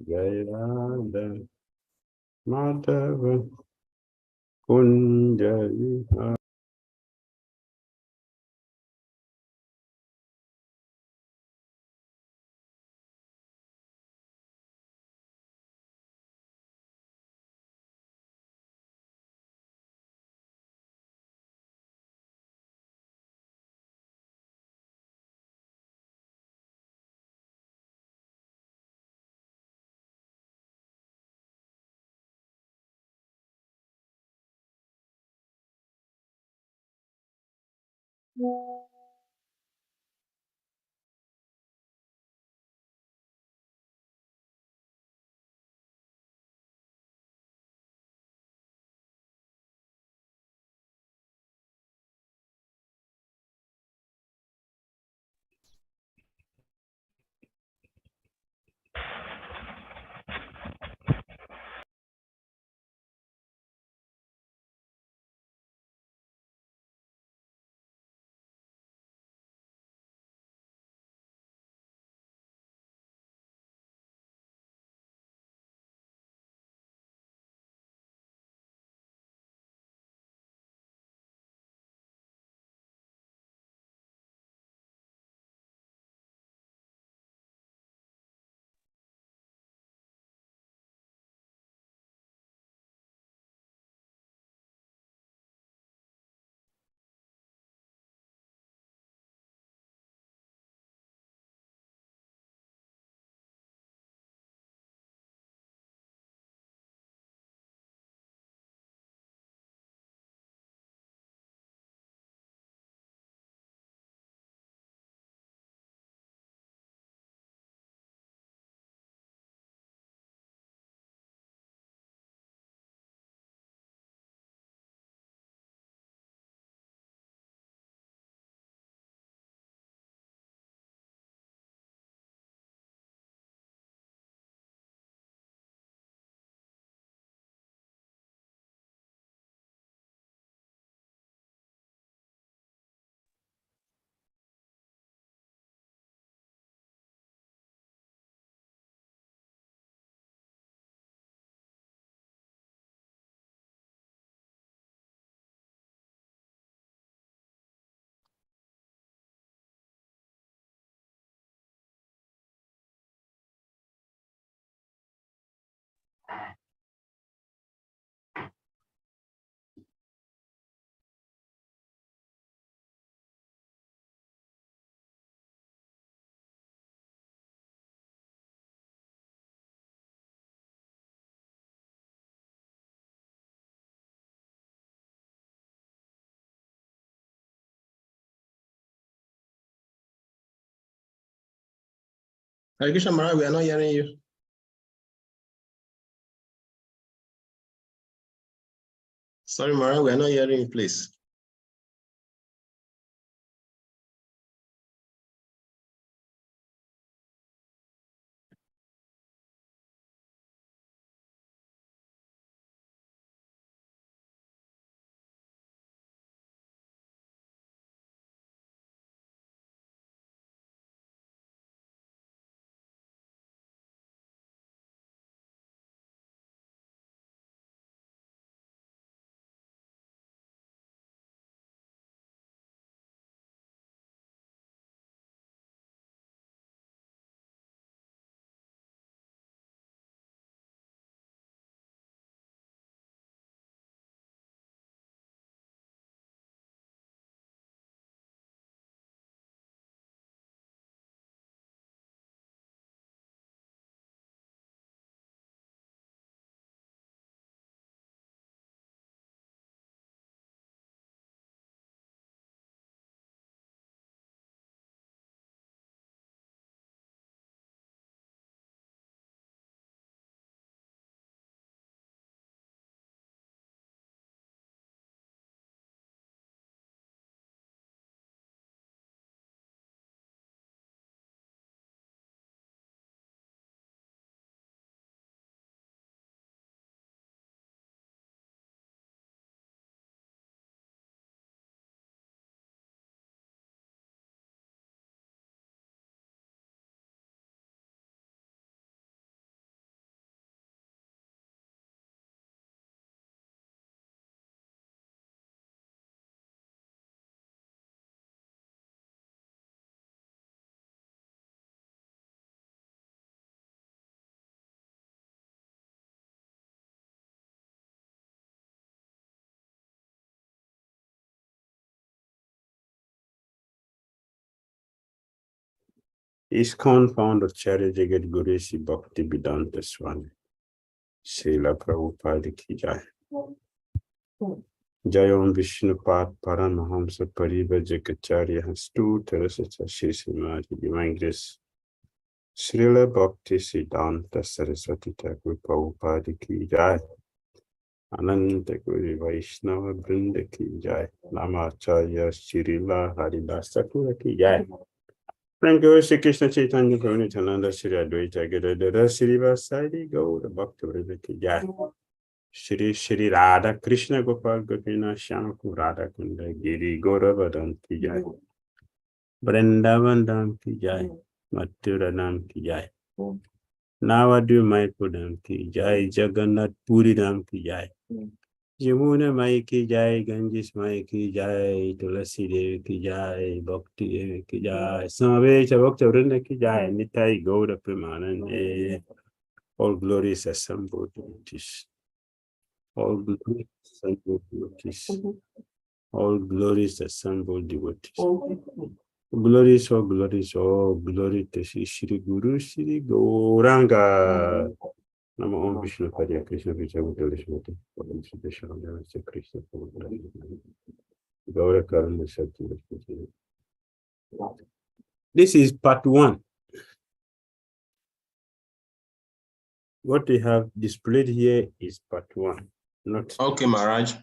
Jai Radha Madhava Kunja Vihara. Harikisha Mara, we are not hearing you. Sorry, Mara, we are not hearing you, please. ISKCON founder Jagat Guru Sri Bhakti Vedanta Swami Srila Prabhupada ki jai. Jai Om Vishnupad Paramahamsa Pariva Jakacharya Stu Terasata Shri Srimati Divine Grace Srila Bhakti Siddhanta Saraswati Thakur Prabhupada ki jai. Ananta Guru Vaishnava Brinda ki jai. Namacharya Srila Haridas Thakur ki jai. Thank you, Shri Krishna Chaitanya Prabhu Nityananda Shri Advaita Gadadara Shri Vasari Gaura Bhakta Vrida ki jai. Shri Radha Krishna Gopal Gopina Shyamakul Radha Kunda Giri Gauravadan ki jai. Vrindavan Dham ki jai. Mathura Dham ki jai. Navadu Mayapur Dham ki jai. Jagannath Puri Dham ki jai. Yamuna Mai ki jai. Ganges Mai ki jai. Tulasi Devi ki jai. Bhakti Devi ki jai. Samaveta Bhakta Vrinda ki jai. Nitai Gaura Premanande. All glories assembled devotees. All glories assembled devotees. All glories assembled devotees. Glories, oh glories, oh glory to Shri Guru Shri Gauranga. Nama Om Vishnu Padya Krishna Vijay Vijay Om Shri Deshananda Shri Krishna Gaura Karana Shakti. This is part 1. What we have displayed here is part 1. Not Okay, Maharaj.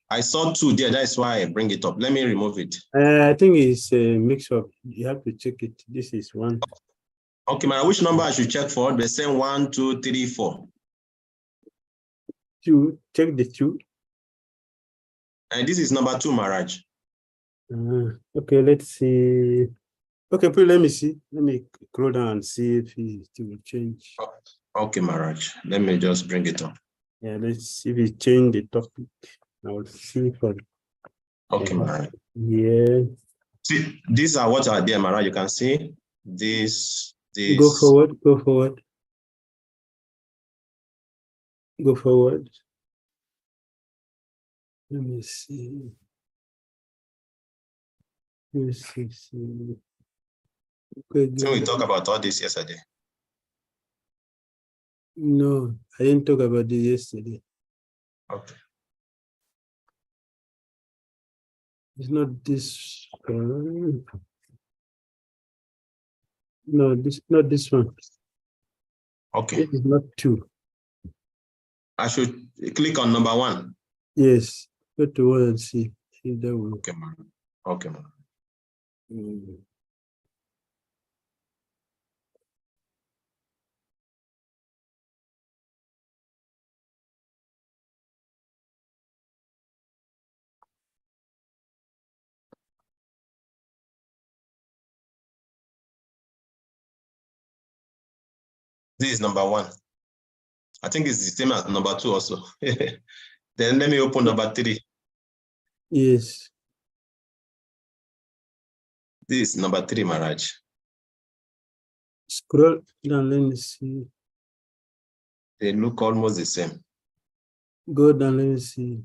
I saw 2 there. That's why I bring it up. Let me remove it. I think it's a mix-up. You have to check it. This is 1. Okay, Maharaj. Which number I should check for? They say 1, 2, 3, 4. 2. Check the 2. And this is number 2, Maharaj. Okay, let's see. Okay, please let me see. Let me scroll down and see if it will change. Okay, Maharaj. Let me just bring it up. Yeah, let's see if it change the topic. I will see for. Okay, Maharaj. Yeah. See, these are what are there, Maharaj. You can see this. Go forward. Go forward. Go forward. Let me see. Let's see. Okay, so we talked about all this yesterday. No, I didn't talk about this yesterday. Okay. It's not this. No, not this one. Okay. This is not 2. I should click on number 1. Yes. Go to 1 and see if that will. Okay, man. Okay, man. This is number 1. I think it's the same as number 2 also. Then let me open number 3. Yes. This is number 3, Maharaj. Scroll down, let me see. They look almost the same. Go down, let me see.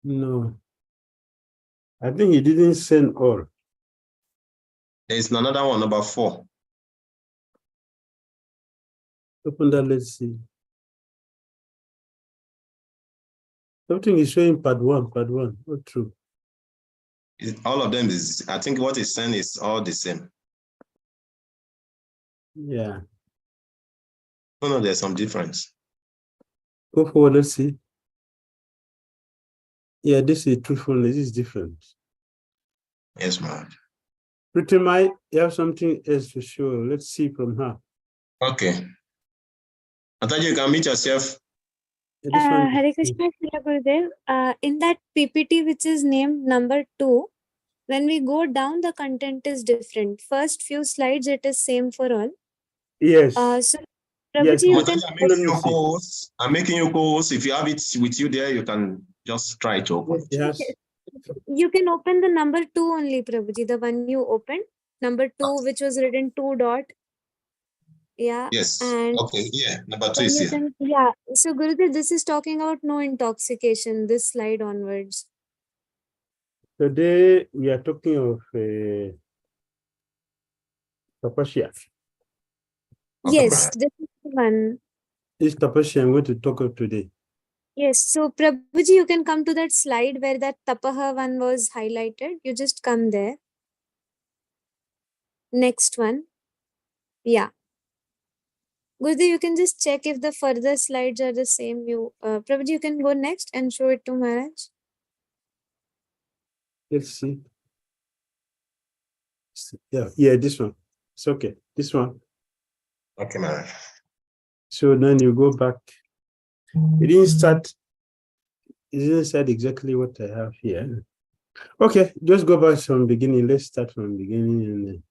No. I think he didn't send all. There's another one, number 4. Open that, let's see. Something is showing part 1, not true. All of them is, I think what is sent is all the same. Yeah. No, there's some difference. Go forward, let's see. Yeah, this is truthfulness, this is different. Yes, Maharaj. Pretty much, you have something else to show. Let's see from her. Okay. Ataji, you can meet yourself. Hare Krishna, Gurudev. In that PPT, which is named number 2, when we go down, the content is different. First few slides, it is same for all. Yes. So, Yes, Prabhuji, you can. I'm making you co-host. If you have it with you there, you can just try to open it. Yes. You can open the number 2 only, Prabhuji, the one you opened. Number 2, which was written 2 dot. Yeah. Yes. And okay. Yeah. Number 2 is here. yeah. So, Gurudev, this is talking about no intoxication, this slide onwards. Today we are talking of tapasya. Yes, this is the one. This tapasya I'm going to talk of today. Yes, so Prabhuji, you can come to that slide where that tapaha one was highlighted. You just come there. Next one. Yeah. Gurudev, you can just check if the further slides are the same. Prabhuji, you can go next and show it to Maharaj. Let's see. Yeah, this one. It's okay. This one. Okay, Maharaj. So then you go back. It didn't start. It didn't start exactly what I have here. Okay, just go back from the beginning. Let's start from the beginning and then.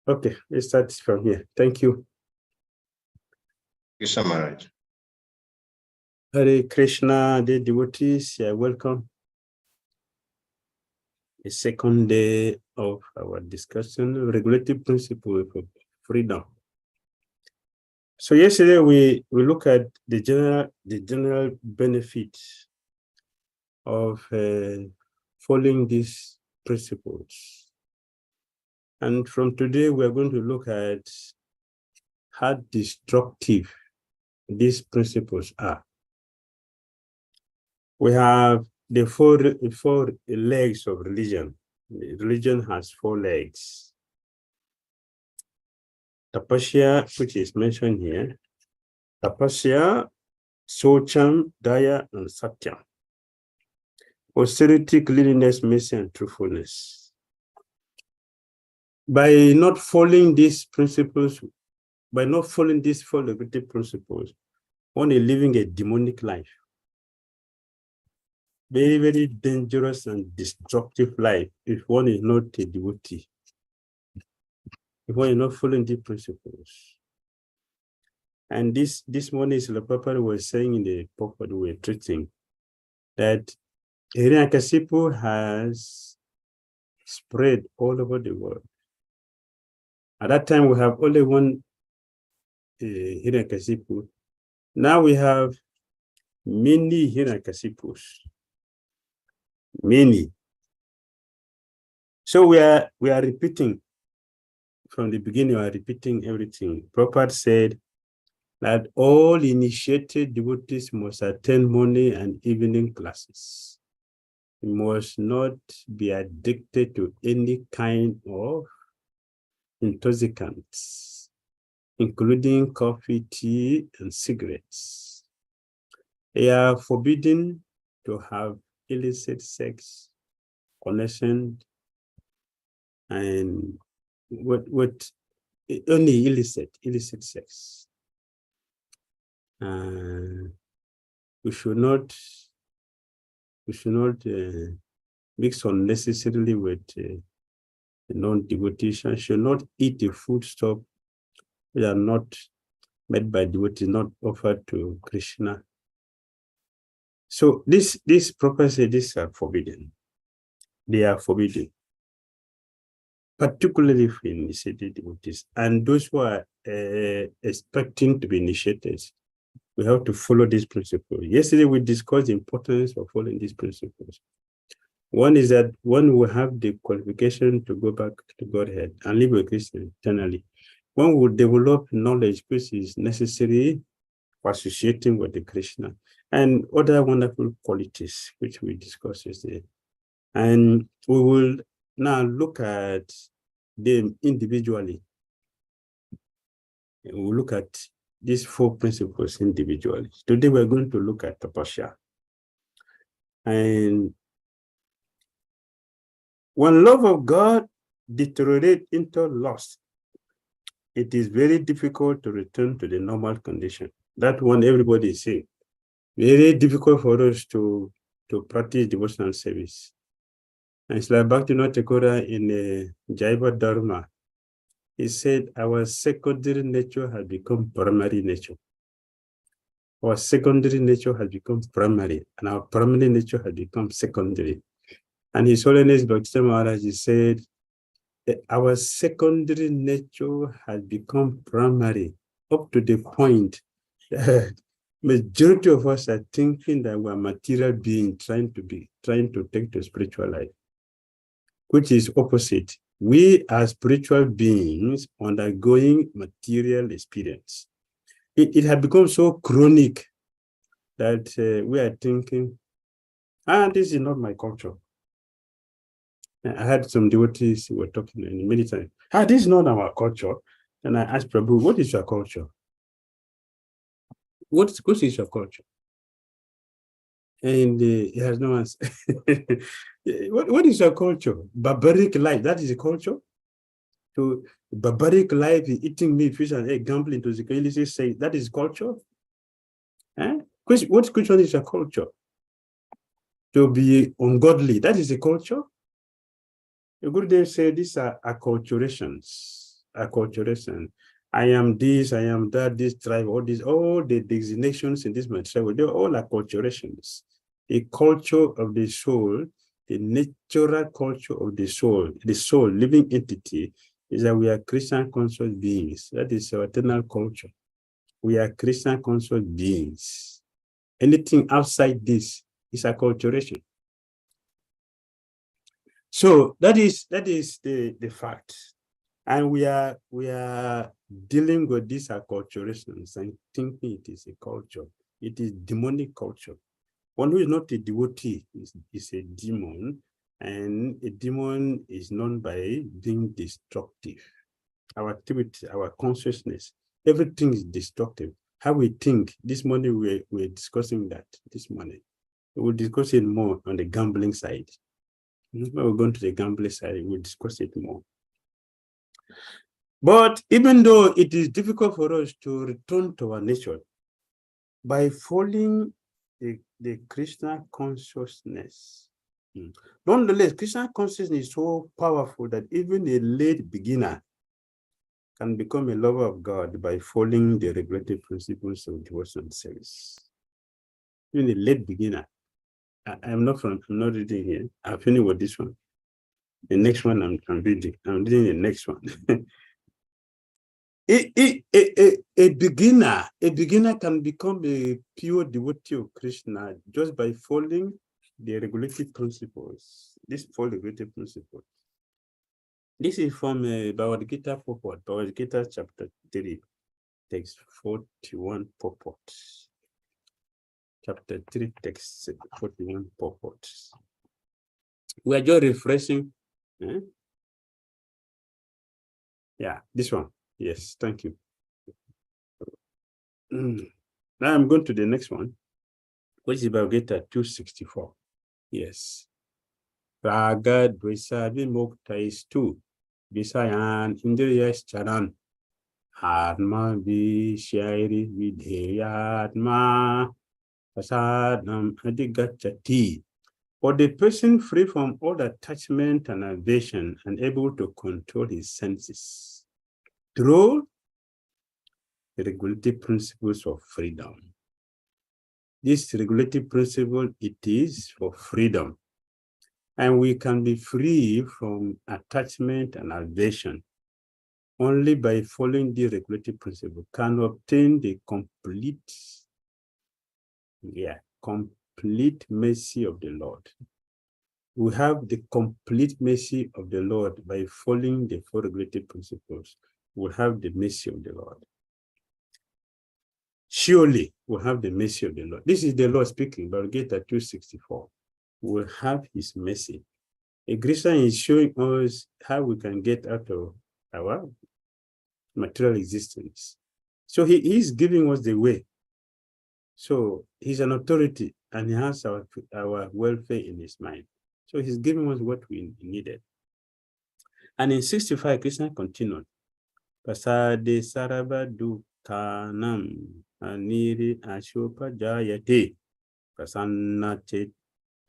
Okay, let's start from here. Thank you. Krishna Maharaj. Hare Krishna, the devotees, you're welcome. The second day of our discussion, regulative principle for freedom. So yesterday we look at the general benefits of following these principles. And from today, we're going to look at how destructive these principles are. We have the four legs of religion. Religion has 4 legs. Tapasya, which is mentioned here. Tapasya, Socham, Daya, and Satyam. Austerity, cleanliness, mercy, and truthfulness. By not following these principles, by not following these 4 regulative principles, one is living a demonic life. Very, very dangerous and destructive life if one is not a devotee. If one is not following these principles. And this morning, the Papa was saying in the purport we were treating that Hiranyakasipu has spread all over the world. At that time, we have only one Hiranyakasipu. Now we have many Hiranyakasipus. Many. So we are repeating from the beginning. We are repeating everything. Prabhupada said that all initiated devotees must attend morning and evening classes. You must not be addicted to any kind of intoxicants, including coffee, tea, and cigarettes. They are forbidden to have illicit sex, connection, and what only illicit sex. We should not mix unnecessarily with non-devotees. And should not eat the food stuff that are not made by devotees, not offered to Krishna. So this property, these are forbidden. They are forbidden, particularly for initiated devotees and those who are expecting to be initiated. We have to follow these principles. Yesterday, we discussed the importance of following these principles. One is that one will have the qualification to go back to Godhead and live with Krishna eternally. One will develop knowledge which is necessary for associating with the Krishna and other wonderful qualities which we discussed yesterday. And we will now look at them individually. We'll look at these 4 principles individually. Today, we're going to look at tapasya. And when love of God deteriorates into lust, it is very difficult to return to the normal condition. That one everybody is saying. Very difficult for us to practice devotional service. And it's like Bhaktivinoda Thakur in Jaiva Dharma. He said, our secondary nature has become primary nature. Our secondary nature has become primary, and our primary nature has become secondary. And His Holiness Bhakti Maharaj said, our secondary nature has become primary up to the point that Majority of us are thinking that we're material beings trying to take the spiritual life, which is opposite. We are spiritual beings undergoing material experience. It had become so chronic that we are thinking, this is not my culture. I had some devotees who were talking many times. This is not our culture. And I asked Prabhu, what is your culture? What is your culture? And he has no answer. What is your culture? Barbaric life, that is a culture? So barbaric life, eating meat, fish, and egg, gambling, to say that is culture? What question is your culture? To be ungodly, that is a culture? The Gurudev said these are acculturations. Acculturation. I am this, I am that, this tribe, all the designations in this material, they're all acculturations. A culture of the soul, the natural culture of the soul, living entity, is that we are Christian conscious beings. That is our eternal culture. We are Christian conscious beings. Anything outside this is acculturation. So that is the fact. And we are dealing with these acculturations and thinking it is a culture. It is demonic culture. One who is not a devotee is a demon, and a demon is known by being destructive. Our activity, our consciousness, everything is destructive. How we think. This morning we're discussing that this morning. We'll discuss it more on the gambling side. When we're going to the gambling side, we'll discuss it more. But even though it is difficult for us to return to our nature, by following the Krishna consciousness, nonetheless, Krishna consciousness is so powerful that even a late beginner can become a lover of God by following the regulative principles of devotion and service. Even a late beginner. I'm not reading here. I've finished with this one. The next one I'm reading. I'm reading the next one. A beginner can become a pure devotee of Krishna just by following the regulative principles. These four regulative principles. This is from Bhagavad Gita purport, Bhagavad Gita chapter 3, text 41 purport. Chapter 3, text 41 purport. We are just refreshing. Yeah, this one. Yes, thank you. Now I'm going to the next one, which is Bhagavad Gita 264. Yes. Raga Dvesa Vimukta is 2. Visayan Indriyas Charan. Atma Vishairi Vidheyatma Prasadam Adigachati. For the person free from all attachment and aversion and able to control his senses through the regulative principles of freedom. This regulative principle, it is for freedom. And we can be free from attachment and aversion only by following the regulative principle, can obtain the complete mercy of the Lord. We have the complete mercy of the Lord by following the four regulative principles. We have the mercy of the Lord. Surely we have the mercy of the Lord. This is the Lord speaking, Bhagavad Gita 264. We have his mercy. A Krishna is showing us how we can get out of our material existence. So he is giving us the way. So he's an authority and he has our welfare in his mind. So he's giving us what we needed. And in 65, Krishna continued. Pasade saraba dukanam aniri ashopa jayate prasanna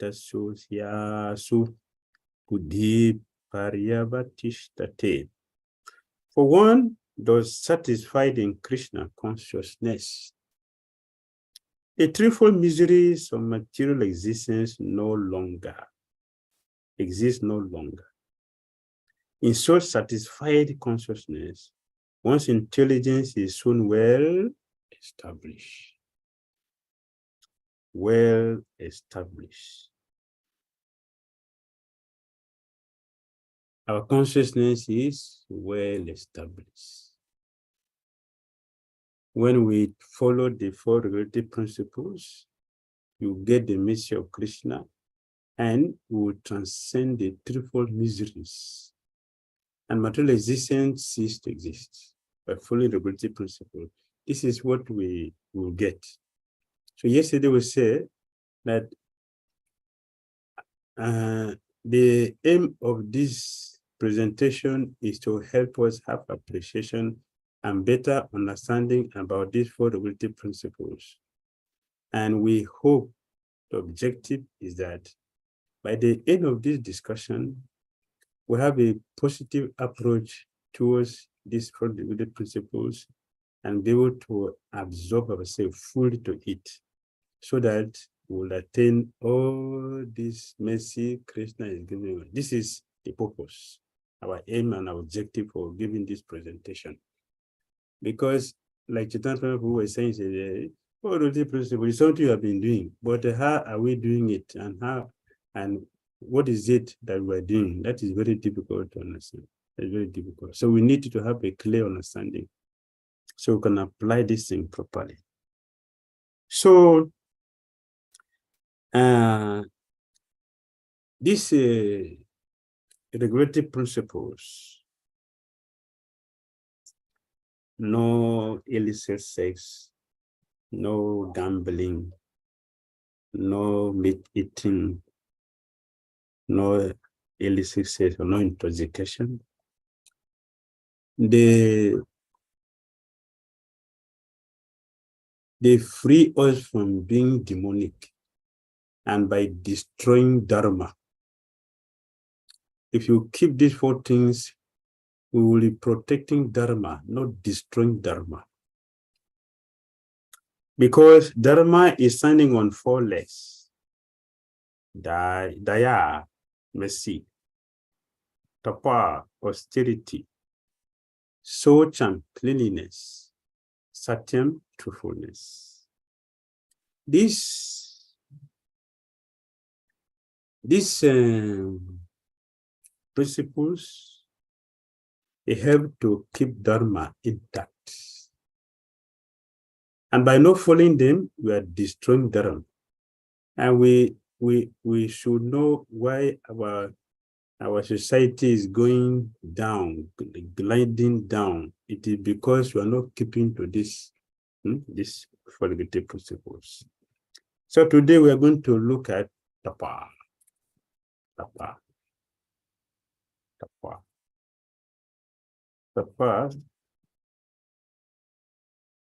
chetasosyasu buddhi paryavatishtate. For one thus satisfied in Krishna consciousness, the threefold miseries of material existence no longer exist. In such satisfied consciousness, one's intelligence is soon well established. well established. Our consciousness is well established. When we follow the four regulative principles, you get the message of Krishna and will transcend the threefold miseries. And material existence cease to exist by following regulative principle. This is what we will get. So yesterday we said that the aim of this presentation is to help us have appreciation and better understanding about these four regulative principles. And we hope the objective is that by the end of this discussion, we have a positive approach towards these four regulative principles and be able to absorb ourselves fully to it so that we will attain all this mercy Krishna is giving us. This is the purpose, our aim and our objective for giving this presentation. Because like Chaitanya Prabhu was saying, oh, the principle is something you have been doing, but how are we doing it and what is it that we're doing? That is very difficult to understand. It's very difficult. So we need to have a clear understanding so we can apply this thing properly. So these regulative principles, no illicit sex, no gambling, no meat eating, no illicit sex, or no intoxication. They free us from being demonic and by destroying dharma. If you keep these four things, we will be protecting dharma, not destroying dharma. Because dharma is standing on four legs. Daya, mercy. Tapa, austerity. Socham, cleanliness. Satyam, truthfulness. These principles, they help to keep dharma intact. And by not following them, we are destroying dharma. And we should know why our society is going down, gliding down. It is because we are not keeping to these regulative principles. So today we are going to look at tapa. Tapa. Tapa. Tapa.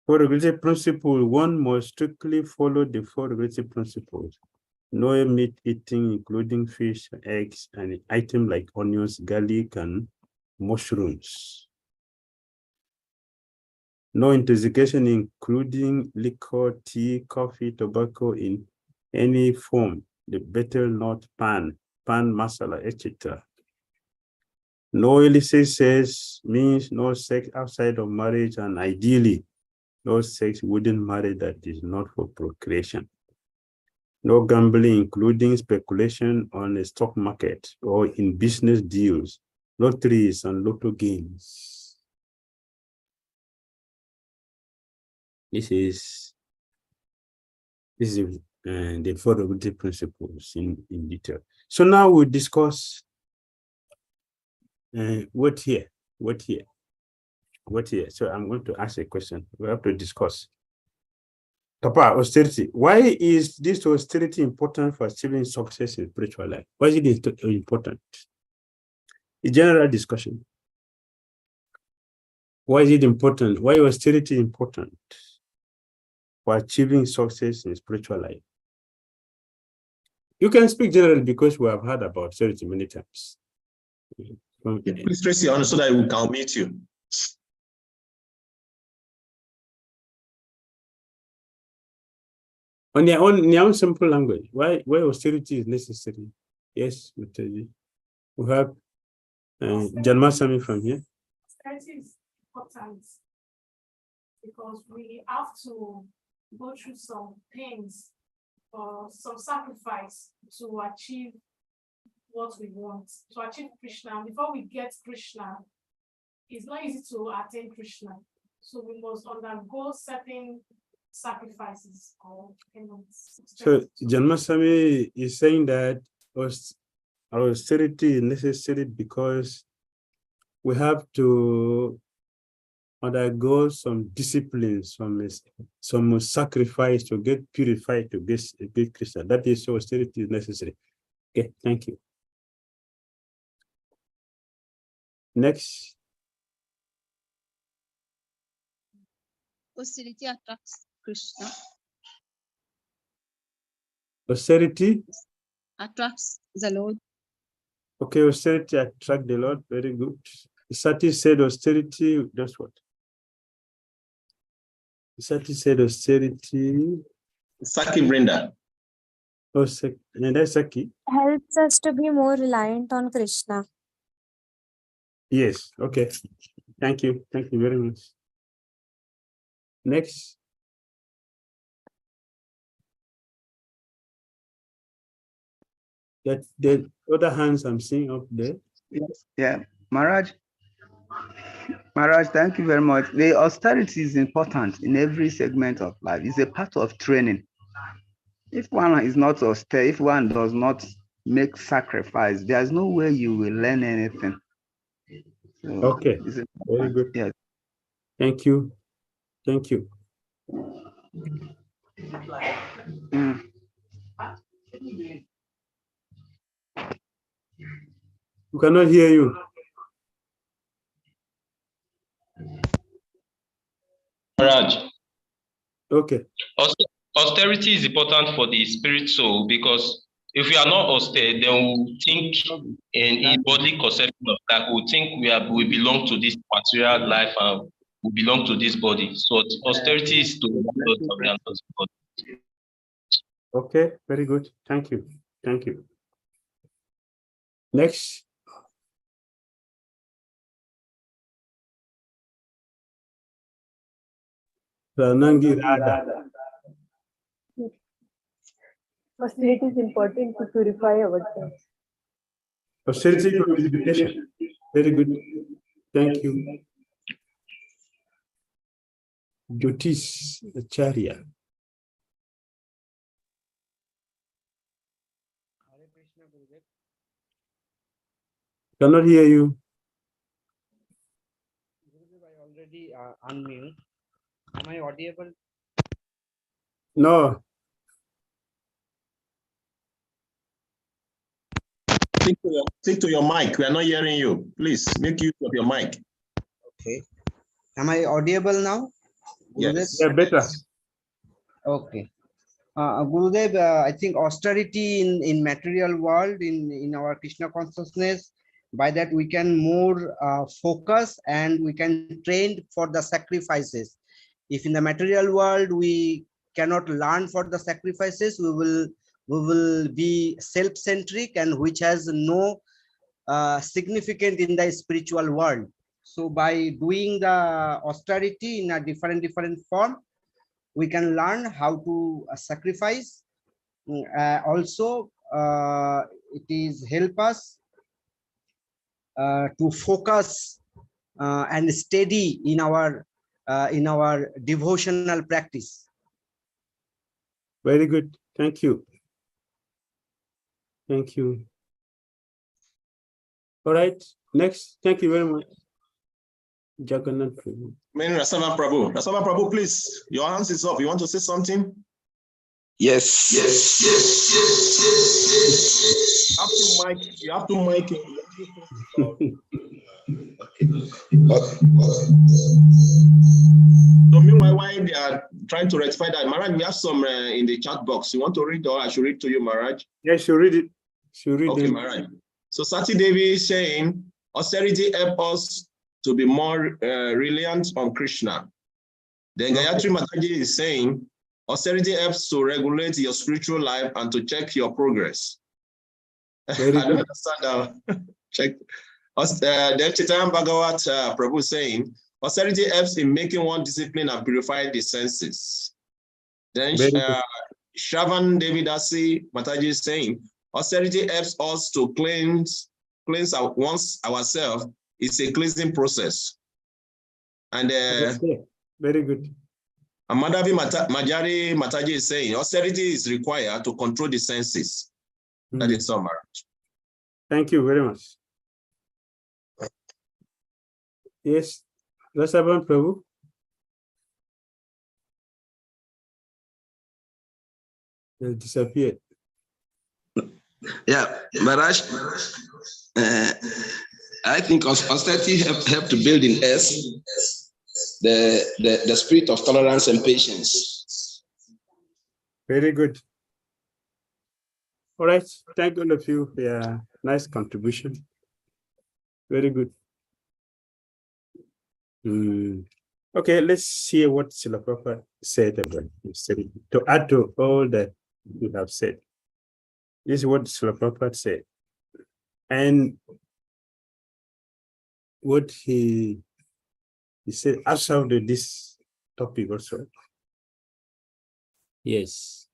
For regulative principle, one must strictly follow the four regulative principles. No meat eating, including fish, eggs, and items like onions, garlic, and mushrooms. No intoxication, including liquor, tea, coffee, tobacco in any form. The betel nut, pan masala, etc. No illicit sex means no sex outside of marriage, and ideally, no sex within marriage that is not for procreation. No gambling, including speculation on the stock market or in business deals, lotteries and lotto games. This is the four regulative principles in detail. So now we'll discuss what here. So I'm going to ask a question. We have to discuss. Tapa, austerity. Why is this austerity important for achieving success in spiritual life? Why is it important? A general discussion. Why is it important? Why austerity important for achieving success in spiritual life? You can speak generally because we have heard about austerity many times. Please raise your hand so that we can meet you. On their own simple language, why austerity is necessary? Yes, we tell you. We have Janmasami from here. Austerity is important because we have to go through some things some sacrifice to achieve what we want, to achieve Krishna. Before we get Krishna, it's not easy to attain Krishna. So we must undergo certain sacrifices or payments. So Janmaswamy is saying that austerity is necessary because we have to undergo some disciplines, some sacrifice to get purified to get Krishna. That is, austerity is necessary. Okay, thank you. Next. Austerity attracts Krishna. Austerity attracts the Lord. Okay, austerity attract the Lord. Very good. Sati said austerity, that's what? Sati said austerity. Saki Brenda. Oh, and that's Saki. Helps us to be more reliant on Krishna. Yes, okay. Thank you. Thank you very much. Next. That the other hands I'm seeing up there. Yeah, Maharaj, thank you very much. The austerity is important in every segment of life. It's a part of training. If one is not austere, if one does not make sacrifice, there's no way you will learn anything. So okay, very good. Yeah. Thank you. Thank you. We cannot hear you. Raj. Okay. Austerity is important for the spirit soul because if we are not austere, then we'll think in bodily conception of that. We'll think we belong to this material life and we belong to this body. So austerity is to orient us. Okay, very good. Thank you. Thank you. Next. Austerity is important to purify ourselves. Austerity for purification. Very good. Thank you. Jyotish Acharya. Cannot hear you. I already unmute. Am I audible? No. Stick to your mic. We are not hearing you. Please make use of your mic. Okay. Am I audible now? Yes. Yeah, better. Okay. Gurudev, I think austerity in material world, in our Krishna consciousness, by that we can more focus and we can train for the sacrifices. If in the material world we cannot learn for the sacrifices, we will be self-centric and which has no significant in the spiritual world. So by doing the austerity in a different form, we can learn how to sacrifice. Also, it is help us to focus and steady in our devotional practice. Very good. Thank you. Thank you. All right. Next. Thank you very much. Jagannath Prabhu. Rasava Prabhu, please. Your hands is up. You want to say something? Yes. You have to mic. So meanwhile, while they are trying to rectify that, Maharaj, we have some in the chat box. You want to read or I should read to you, Maharaj? Yes, you read it. Okay, Maharaj. So Sati Devi is saying, austerity help us to be more reliant on Krishna. Then Gayatri Mataji is saying, austerity helps to regulate your spiritual life and to check your progress. I don't understand that. Check. Then Chaitanya Bhagavat Prabhu saying, austerity helps in making one discipline and purify the senses. Then Shavan David Asi Mataji is saying, austerity helps us to cleanse once ourselves. It's a cleansing process. And very good. Amadavi Majari Mataji is saying, austerity is required to control the senses. That is summary. Thank you very much. Yes, Rasaban Prabhu. They disappeared. Yeah, Maharaj, I think austerity help to build in us the spirit of tolerance and patience. Very good. All right, thank all of you for your nice contribution. Very good. Okay, let's see what Srila Prabhupada said about austerity. To add to all that you have said, this is what Srila Prabhupada said. And what he said outside this topic also. Yes.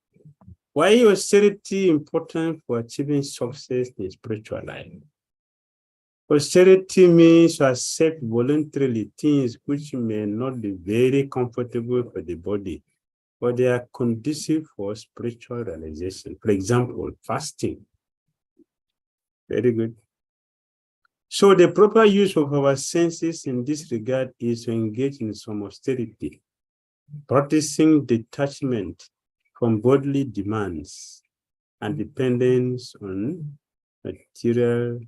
Why is austerity important for achieving success in spiritual life? Austerity means to accept voluntarily things which may not be very comfortable for the body, but they are conducive for spiritual realization. For example, fasting. Very good. So the proper use of our senses in this regard is to engage in some austerity, practicing detachment from bodily demands and dependence on material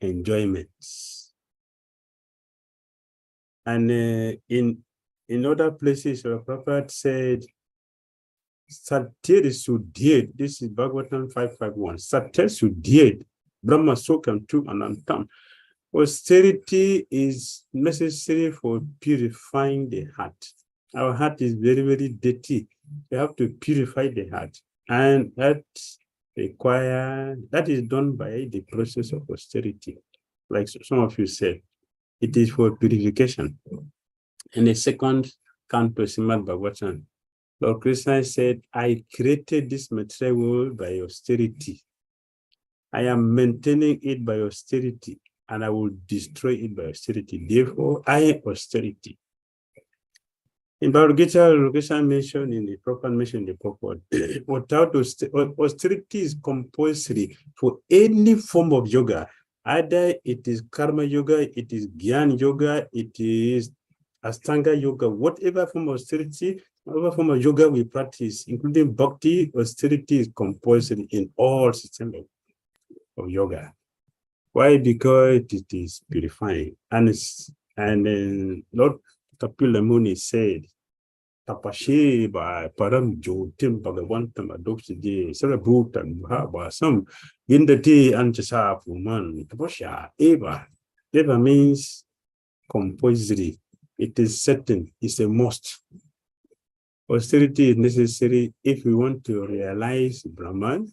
enjoyments. And in other places, the Prophet said, Satir Sudhir, this is Bhagavatam 551, Satir Sudhir, Brahma Sokam Tu Anantam. Austerity is necessary for purifying the heart. Our heart is very, very dirty. We have to purify the heart. And that is done by the process of austerity. Like some of you said, it is for purification. In the second canto, Srimad Bhagavatam, Lord Krishna said, I created this material world by austerity. I am maintaining it by austerity, and I will destroy it by austerity. Therefore, I am austerity. In Bhagavad Gita, Krishna mentioned in the proper mention in the purport, without austerity is compulsory for any form of yoga. Either it is karma yoga, it is gyan yoga, it is Ashtanga yoga, whatever form of austerity, whatever form of yoga we practice, including bhakti, austerity is compulsory in all systems of yoga. Why? Because it is purifying. And Lord Kapila Muni said, Tapashi by Param Jotim Bhagavantam Adopsi Sarabhutan Bhava some in the tea and Chasa woman Taposha Eva. Eva means compulsory. It is certain, it's a must. Austerity is necessary if we want to realize Brahman,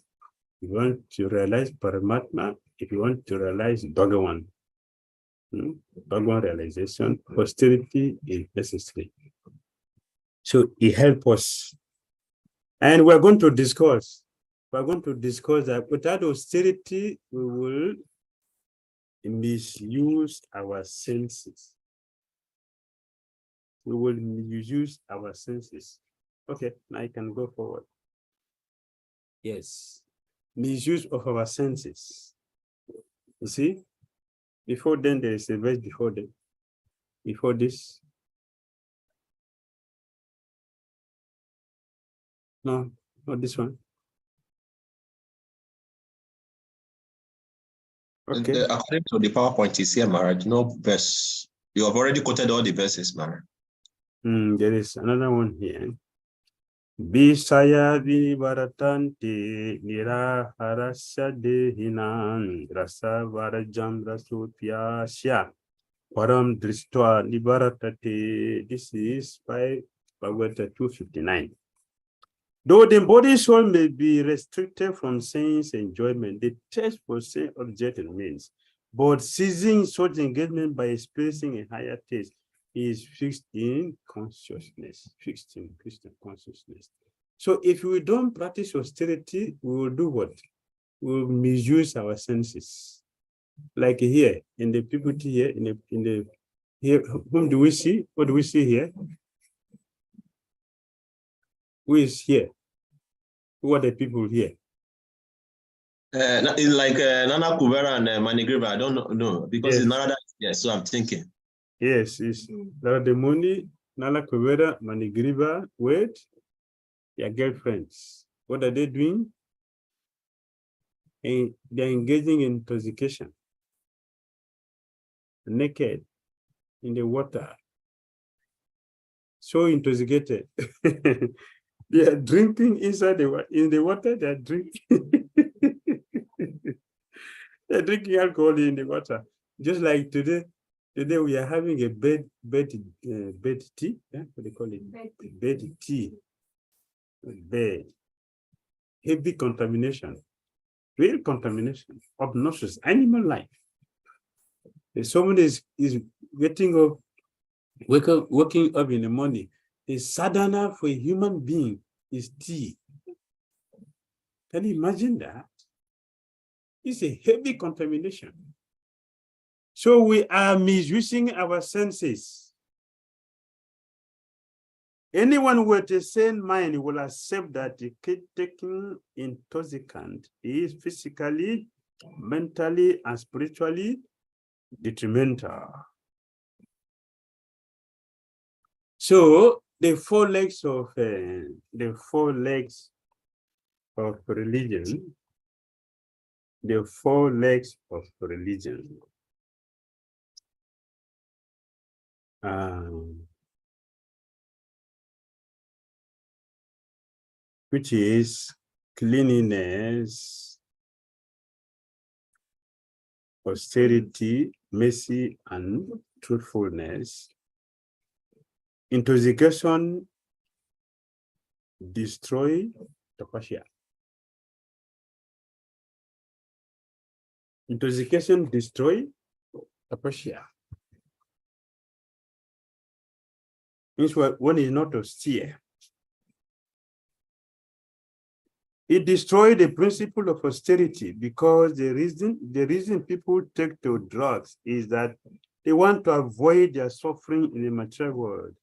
if we want to realize Paramatma, if you want to realize Bhagavan. Bhagavan realization, austerity is necessary. So it helps us. And we're going to discuss that without austerity, we will misuse our senses. We will misuse our senses. Okay, now I can go forward. Yes, misuse of our senses. You see, before then, there is a verse before this. No, not this one. Okay. According to the PowerPoint is here, Maharaj, no verse. You have already quoted all the verses, Maharaj. There is another one here. Bisaya Vibaratanti Nira Harasya Dehinan Rasa Varajam Rasupyasya Param Drishtva Libaratate. This is by Bhagavata 259. Though the body soul may be restricted from sense enjoyment, the taste for sense object remains. But seizing such engagement by experiencing a higher taste is fixed in consciousness, fixed in Christian consciousness. So if we don't practice austerity, we will do what? We will misuse our senses. Like here, in the PPT here, in the here, whom do we see? What do we see here? Who is here? Who are the people here? It's like Nana Kubera and Manigriva. I don't know because it's Nana. Yes, so I'm thinking. Yes, it's Larademoni, Nala Kubera, Manigriva, with their girlfriends. What are they doing? And they're engaging in intoxication, naked in the water, so intoxicated. They are drinking inside in the water. They are drinking. They're drinking alcohol in the water. Just like today. Today we are having a bed tea. Yeah? What do they call it? Bed tea. Bed. Heavy contamination. Real contamination. Obnoxious. Animal life. If someone is waking up in the morning, the sadhana for a human being is tea. Can you imagine that? It's a heavy contamination. So we are misusing our senses. Anyone with a sane mind will accept that taking intoxicant is physically, mentally, and spiritually detrimental. So the four legs of religion, the four legs of religion. Which is cleanliness, austerity, mercy, and truthfulness. Intoxication destroy tapasya. Intoxication destroy tapasya. Means one is not austere. It destroyed the principle of austerity because the reason people take to drugs is that they want to avoid their suffering in the material world.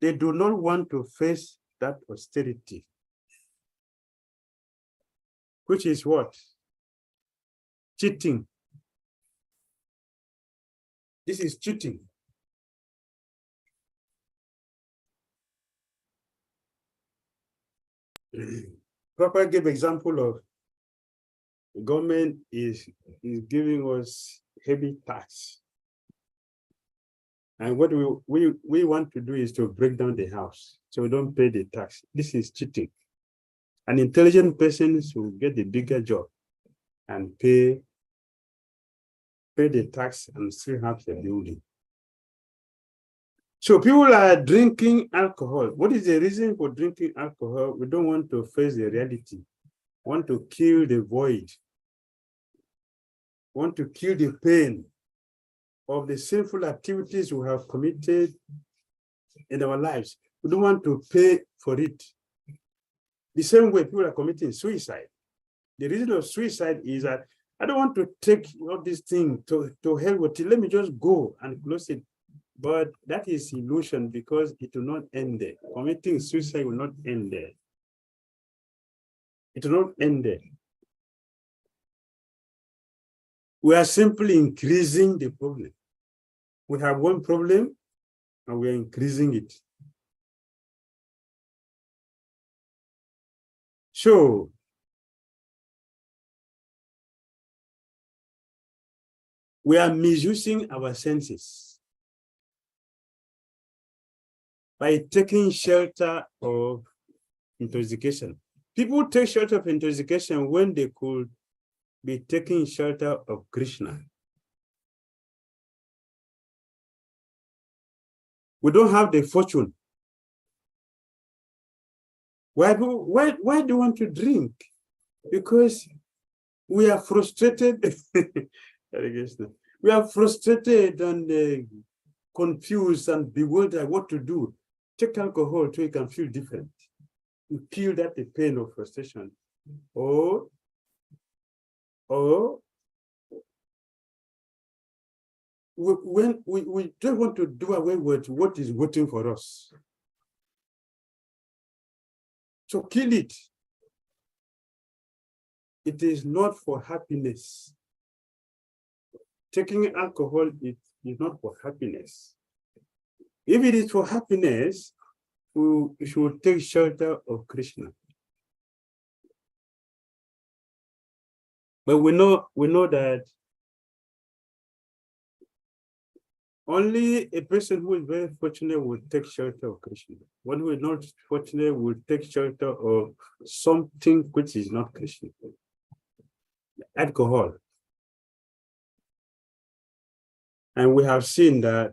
They do not want to face that austerity, which is what? Cheating. This is cheating. Proper give example of the government is giving us heavy tax. And what we want to do is to break down the house so we don't pay the tax. This is cheating. An intelligent person will get the bigger job and pay the tax and still have the building. So people are drinking alcohol. What is the reason for drinking alcohol? We don't want to face the reality. We want to kill the void. We want to kill the pain of the sinful activities we have committed in our lives. We don't want to pay for it. The same way people are committing suicide. The reason of suicide is that I don't want to take all this thing to hell with it. Let me just go and close it. But that is illusion because it will not end there. Committing suicide will not end there. It will not end there. We are simply increasing the problem. We have one problem and we are increasing it. So, we are misusing our senses by taking shelter of intoxication. People take shelter of intoxication when they could be taking shelter of Krishna. We don't have the fortune. Why do you want to drink? Because we are frustrated. We are frustrated and confused and bewildered what to do, take alcohol so you can feel different. You feel that the pain of frustration. Or when we don't want to do away with what is waiting for us. So kill it. It is not for happiness. Taking alcohol is not for happiness. If it is for happiness, we should take shelter of Krishna. But we know that only a person who is very fortunate will take shelter of Krishna. One who is not fortunate will take shelter of something which is not Krishna. Alcohol. And we have seen that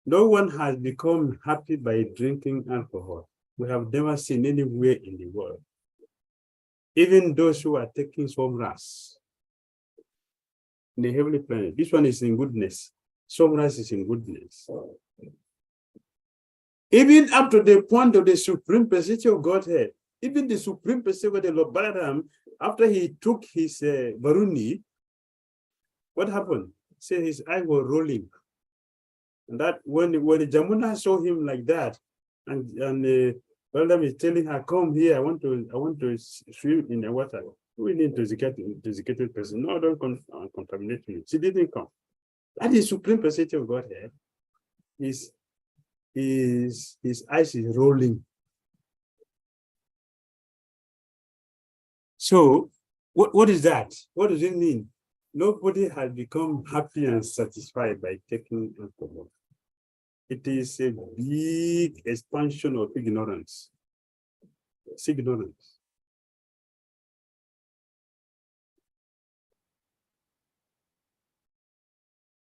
no one has become happy by drinking alcohol. We have never seen anywhere in the world. Even those who are taking somras in the heavenly planet, this one is in goodness. Somras is in goodness. Even up to the point of the supreme personality of Godhead, even the supreme personality of the Lord Balaram, after he took his Varuni, what happened? Say his eyes were rolling. And that when the Jamuna saw him like that, and Balaram is telling her, "Come here, I want to swim in the water." We need to intoxicated person. No, don't contaminate me. She didn't come. That is supreme personality of Godhead. His eyes is rolling. So what is that? What does it mean? Nobody has become happy and satisfied by taking alcohol. It is a big expansion of ignorance. It's ignorance.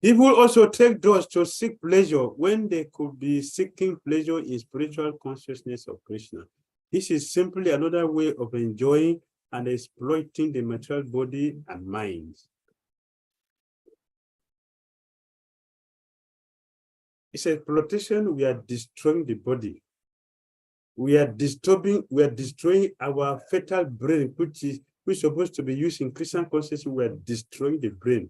People also take drugs to seek pleasure when they could be seeking pleasure in spiritual consciousness of Krishna. This is simply another way of enjoying and exploiting the material body and mind. It's exploitation. We are destroying the body. We are destroying our fatal brain, which is supposed to be used in Christian consciousness. We are destroying the brain.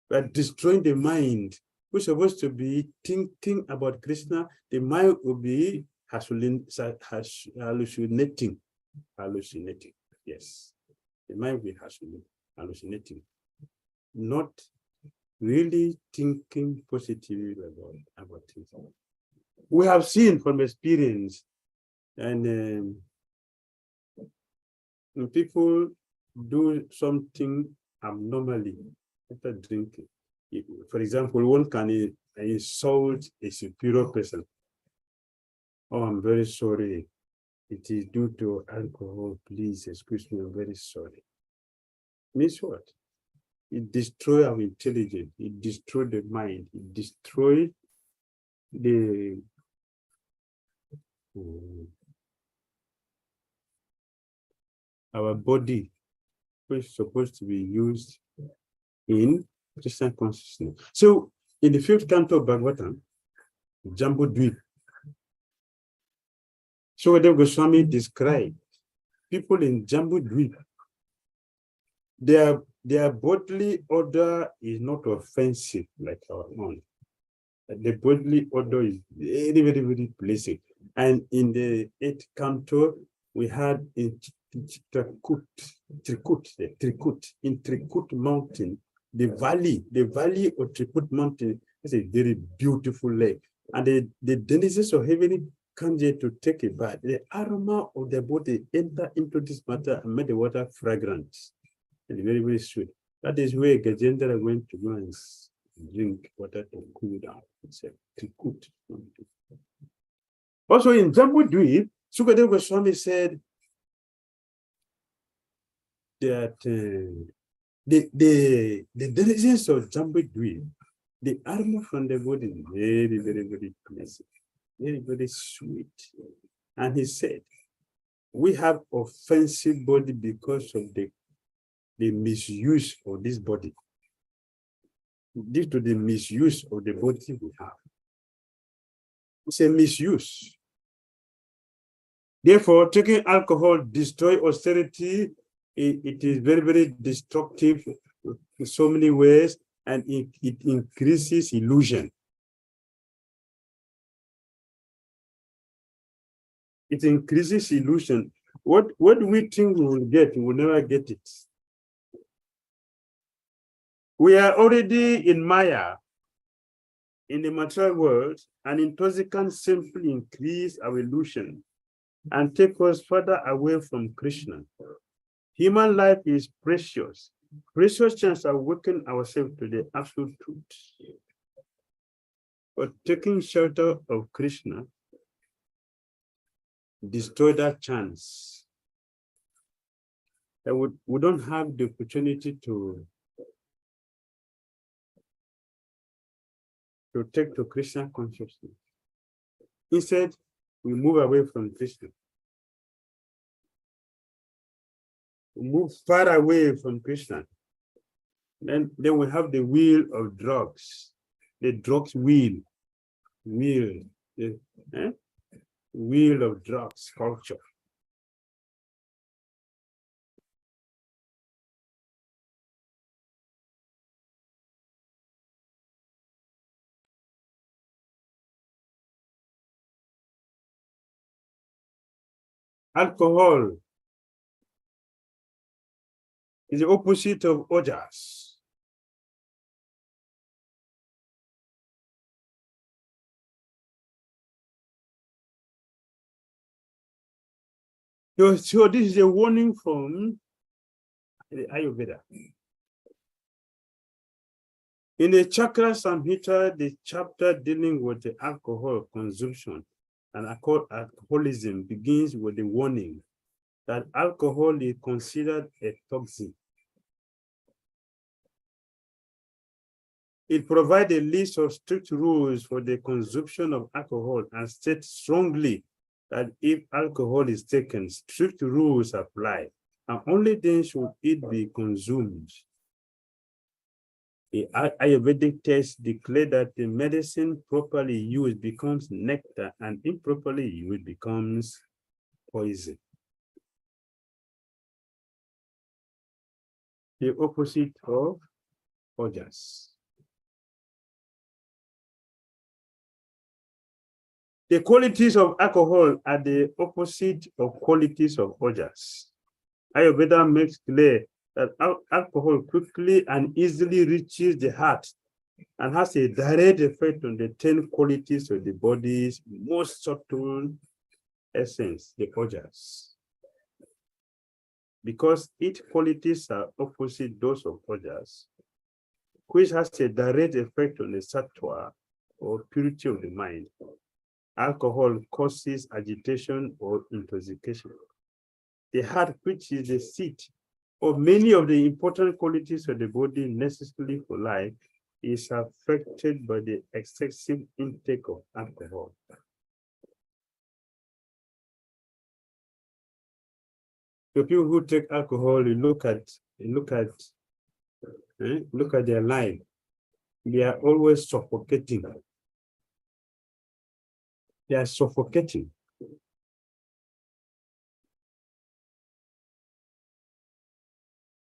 We are destroying the mind. We're supposed to be thinking about Krishna. The mind will be hallucinating. Yes. The mind will be hallucinating. Not really thinking positively about things. We have seen from experience, and when people do something abnormally after drinking. For example, one can insult a superior person. "Oh, I'm very sorry. It is due to alcohol. Please excuse me. I'm very sorry." Means what? It destroys our intelligence. It destroys the mind. It destroys our body, which is supposed to be used in Christian consciousness. So, in the 5th canto of Bhagavatam, Jambu Dweep, Shukadeva Goswami described people in Jambu Dweep. Their bodily odor is not offensive like our own. The bodily odor is very, very, very pleasant. And in the 8th canto, we had in Trikut, in Trikut Mountain, the valley of Trikut Mountain is a very beautiful lake. And the denizens of heaven come there to take a bath. The aroma of their body enter into this water and make the water fragrant and very, very sweet. That is where Gajendra went to go and drink water to cool down. It's a Trikut Mountain. Also in Jambu Dweep, Shukadeva Goswami said that the denizens of Jambu Dweep, the aroma from the body is very, very, very pleasant, very, very sweet. And he said, we have offensive body because of the misuse of this body. due to the misuse of the body we have. It's a misuse. Therefore, taking alcohol destroys austerity. It is very, very destructive in so many ways, and it increases illusion. It increases illusion. What we think we will get, we will never get it. We are already in Maya, in the material world, and intoxicants simply increase our illusion and take us further away from Krishna. Human life is precious. Precious chance to awaken ourselves to the absolute truth. But taking shelter of Krishna destroy that chance. And we don't have the opportunity to take to Krishna consciousness. Instead, we move away from Krishna. We move far away from Krishna. Then we have the wheel of drugs. The drugs wheel. Wheel of drugs culture. Alcohol is the opposite of ojas. So this is a warning from the Ayurveda. In the Chakra Samhita, the chapter dealing with the alcohol consumption and alcoholism begins with the warning that alcohol is considered a toxin. It provides a list of strict rules for the consumption of alcohol and states strongly that if alcohol is taken, strict rules apply, and only then should it be consumed. The Ayurvedic text declare that the medicine properly used becomes nectar and improperly used becomes poison. The opposite of ojas. The qualities of alcohol are the opposite of qualities of ojas. Ayurveda makes clear that alcohol quickly and easily reaches the heart and has a direct effect on the 10 qualities of the body's most subtle essence, the ojas. Because its qualities are opposite those of ojas, which has a direct effect on the sattva or purity of the mind. Alcohol causes agitation or intoxication. The heart, which is the seat of many of the important qualities of the body necessary for life, is affected by the excessive intake of alcohol. So people who take alcohol, you look at their life. They are always suffocating. They are suffocating.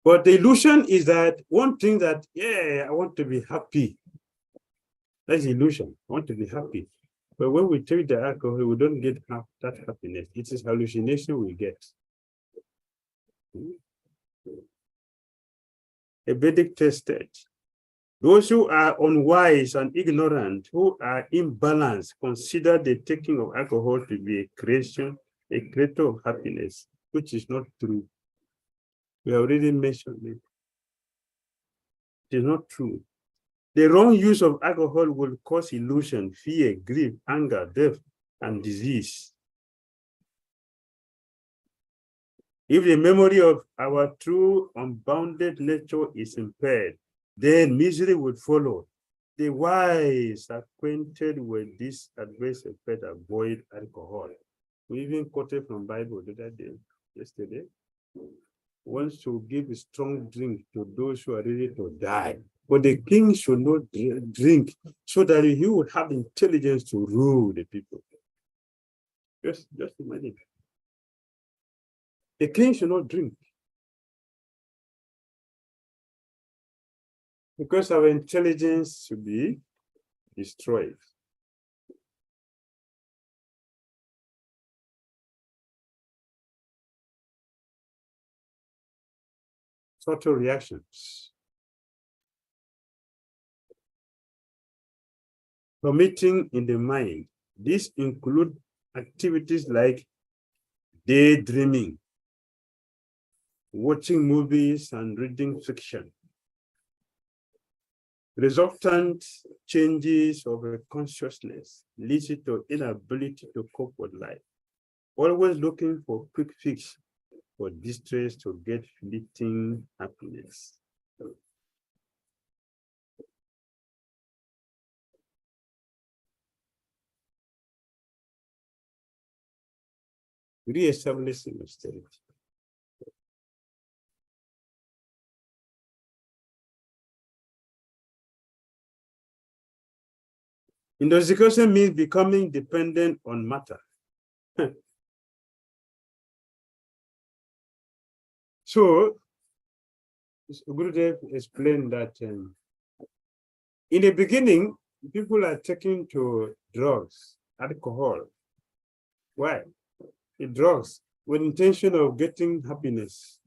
But the illusion is that one thing that, I want to be happy. That's the illusion. I want to be happy. But when we take the alcohol, we don't get that happiness. It is hallucination we get. A Vedic tested. Those who are unwise and ignorant, who are imbalanced, consider the taking of alcohol to be a creator of happiness, which is not true. We already mentioned it. It is not true. The wrong use of alcohol will cause illusion, fear, grief, anger, death, and disease. If the memory of our true unbounded nature is impaired, then misery would follow. The wise acquainted with this adverse effect avoid alcohol. We even quoted from Bible the other day, yesterday. One should give a strong drink to those who are ready to die. But the king should not drink, so that he would have intelligence to rule the people. Just imagine. The king should not drink, because our intelligence should be destroyed. Subtle reactions. Committing in the mind. These include activities like daydreaming, watching movies and reading fiction. Resultant changes of a consciousness leads to inability to cope with life. Always looking for quick fix for distress to get fleeting happiness. Re-establishing austerity. Intoxication means becoming dependent on matter. So, Gurudev explained that in the beginning, people are taking to drugs, alcohol. Why? The drugs with intention of getting happiness.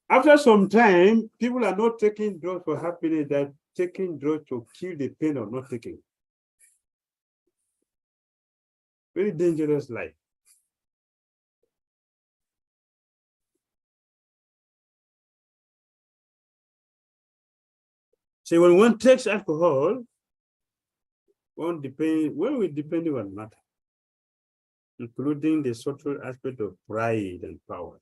After some time, people are not taking drugs for happiness, they're taking drugs to kill the pain of not taking. Very dangerous life. So when one takes alcohol, when we depend on matter, including the social aspect of pride and power.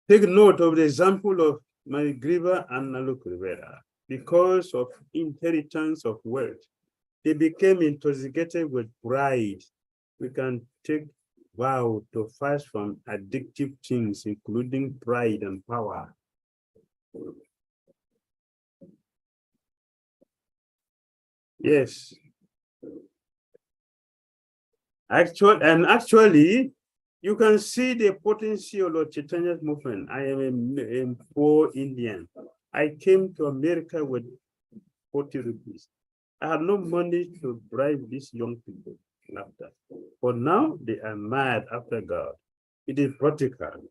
Take note of the example of Marigriva and Naluk Rivera. Because of inheritance of wealth, they became intoxicated with pride. We can take vow to fast from addictive things, including pride and power. Yes. Actually, you can see the potency of Lord Chaitanya's movement. I am a poor Indian. I came to America with 40 rupees. I had no money to bribe these young people after. But now they are mad after God. It is practical.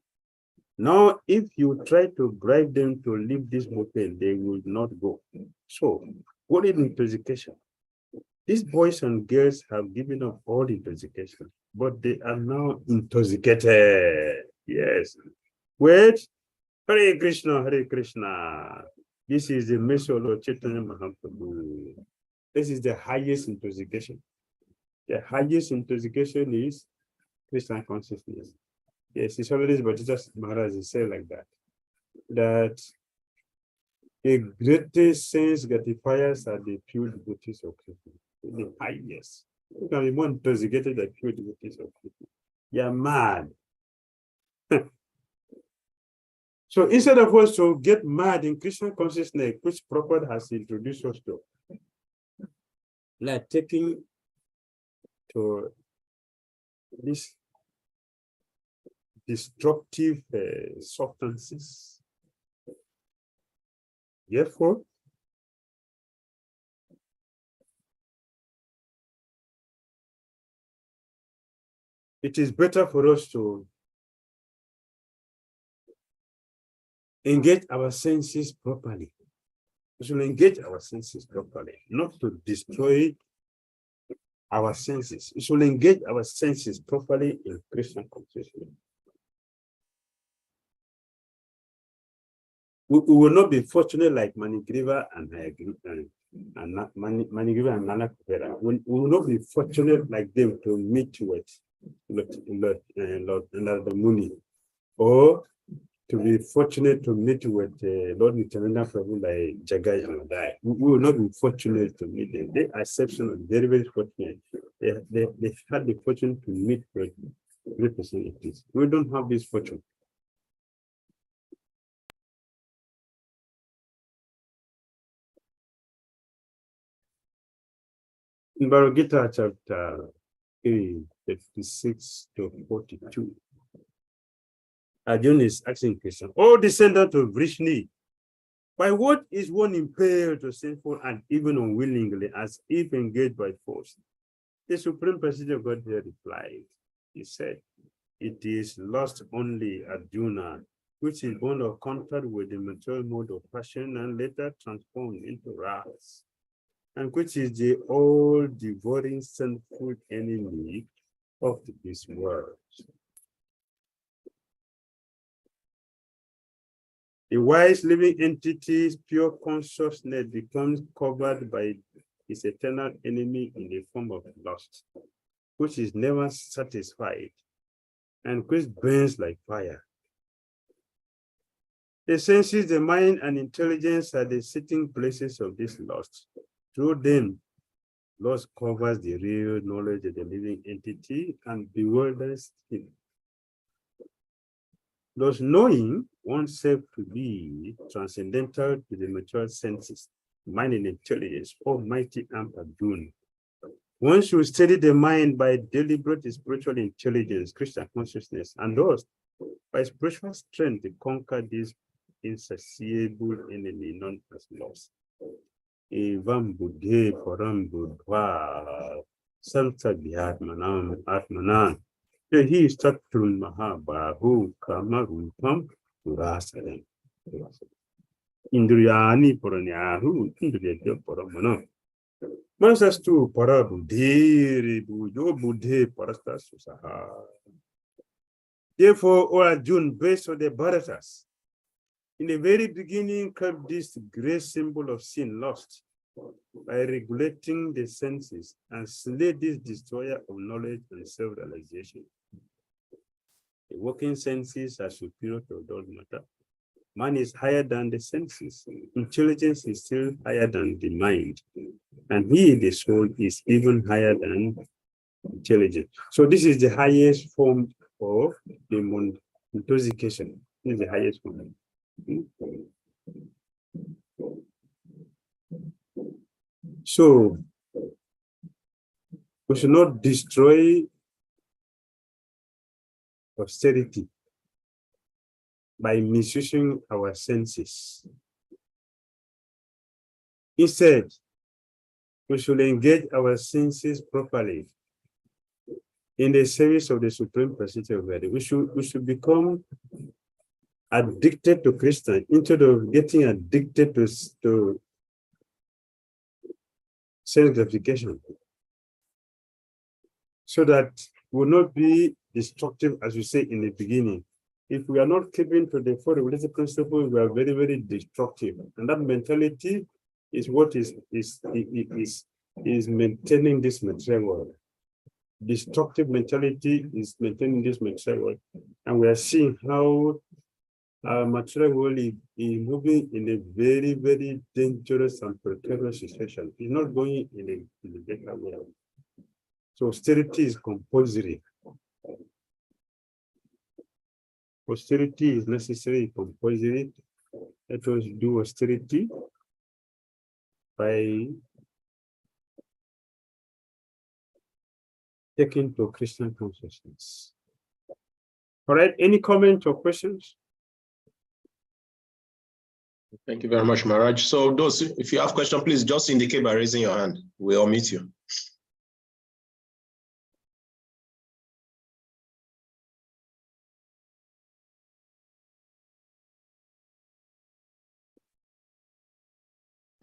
Now, if you try to bribe them to leave this movement, they will not go. So, what is intoxication? These boys and girls have given up all intoxication, but they are now intoxicated. Yes. Wait. Hare Krishna, Hare Krishna. This is the message of Chaitanya Mahaprabhu. This is the highest intoxication. The highest intoxication is Krishna consciousness. Yes, it's always, but Jesus Maharaj is saying like that. That the greatest sense gratifiers are the pure devotees of Krishna. The highest. You can be more intoxicated than pure devotees of Krishna. You're mad. So instead of us to get mad in Krishna consciousness, which Prabhupada has introduced us to, like taking to these destructive substances. Therefore, it is better for us to engage our senses properly. We should engage our senses properly, not to destroy our senses. We should engage our senses properly in Christian consciousness. We will not be fortunate like Manigriva and Manigriva and Nana Kupera. We will not be fortunate like them to meet with Lord Muni, or to be fortunate to meet with Lord Nityananda Prabhu like Jagai and Madai. We will not be fortunate to meet them. They are exceptional, very, very fortunate. They had the fortune to meet with representatives. We don't have this fortune. In Bhagavad Gita chapter 36 to 42, Arjuna is asking Krishna, "O descendant of Vrishni, by what is one impelled to sinful and even unwillingly, as if engaged by force?" The Supreme Personality of Godhead replied, he said, "It is lust only, Arjuna, which is born of contact with the material mode of passion and later transformed into wrath, and which is the all-devouring sinful enemy of this world. The wise living entity's pure consciousness becomes covered by its eternal enemy in the form of lust, which is never satisfied and which burns like fire. The senses, the mind, and intelligence are the sitting places of this lust. Through them, lust covers the real knowledge of the living entity and bewilders him. Thus, knowing oneself to be transcendental to the mature senses, mind and intelligence, almighty Arjuna. One should study the mind by deliberate spiritual intelligence, Christian consciousness, and thus by spiritual strength to conquer this insatiable enemy known as lust. Evam buddhe param buddha samsa dhyatmanam atmanan. He is Tatrun Mahabahu Kamarupam Purasaram. Indriyani Puranyahu, Indriya Paramana. Mansastu Parabudhiri Bujo Budhe Parastas Susaha. Therefore, O Arjun, based on the Bharatas, in the very beginning kept this great symbol of sin lost by regulating the senses and slay this destroyer of knowledge and self-realization. The working senses are superior to adult matter. Man is higher than the senses. Intelligence is still higher than the mind. And he, the soul, is even higher than intelligence. So this is the highest form of the intoxication. This is the highest form. So we should not destroy austerity by misusing our senses. Instead, we should engage our senses properly in the service of the Supreme Personality of Godhead. We should become addicted to Krishna instead of getting addicted to self-gratification, so that will not be destructive, as we say in the beginning. If we are not keeping to the four regulative principles, we are very, very destructive. And that mentality is what is maintaining this material world. Destructive mentality is maintaining this material world. And we are seeing how our material world is moving in a very, very dangerous and precarious situation. It's not going in a better way. So austerity is compulsory. Austerity is necessary, compulsory. Let us do austerity by taking to Christian consciousness. All right, any comment or questions? Thank you very much, Maharaj. So those, if you have questions, please just indicate by raising your hand. We'll meet you.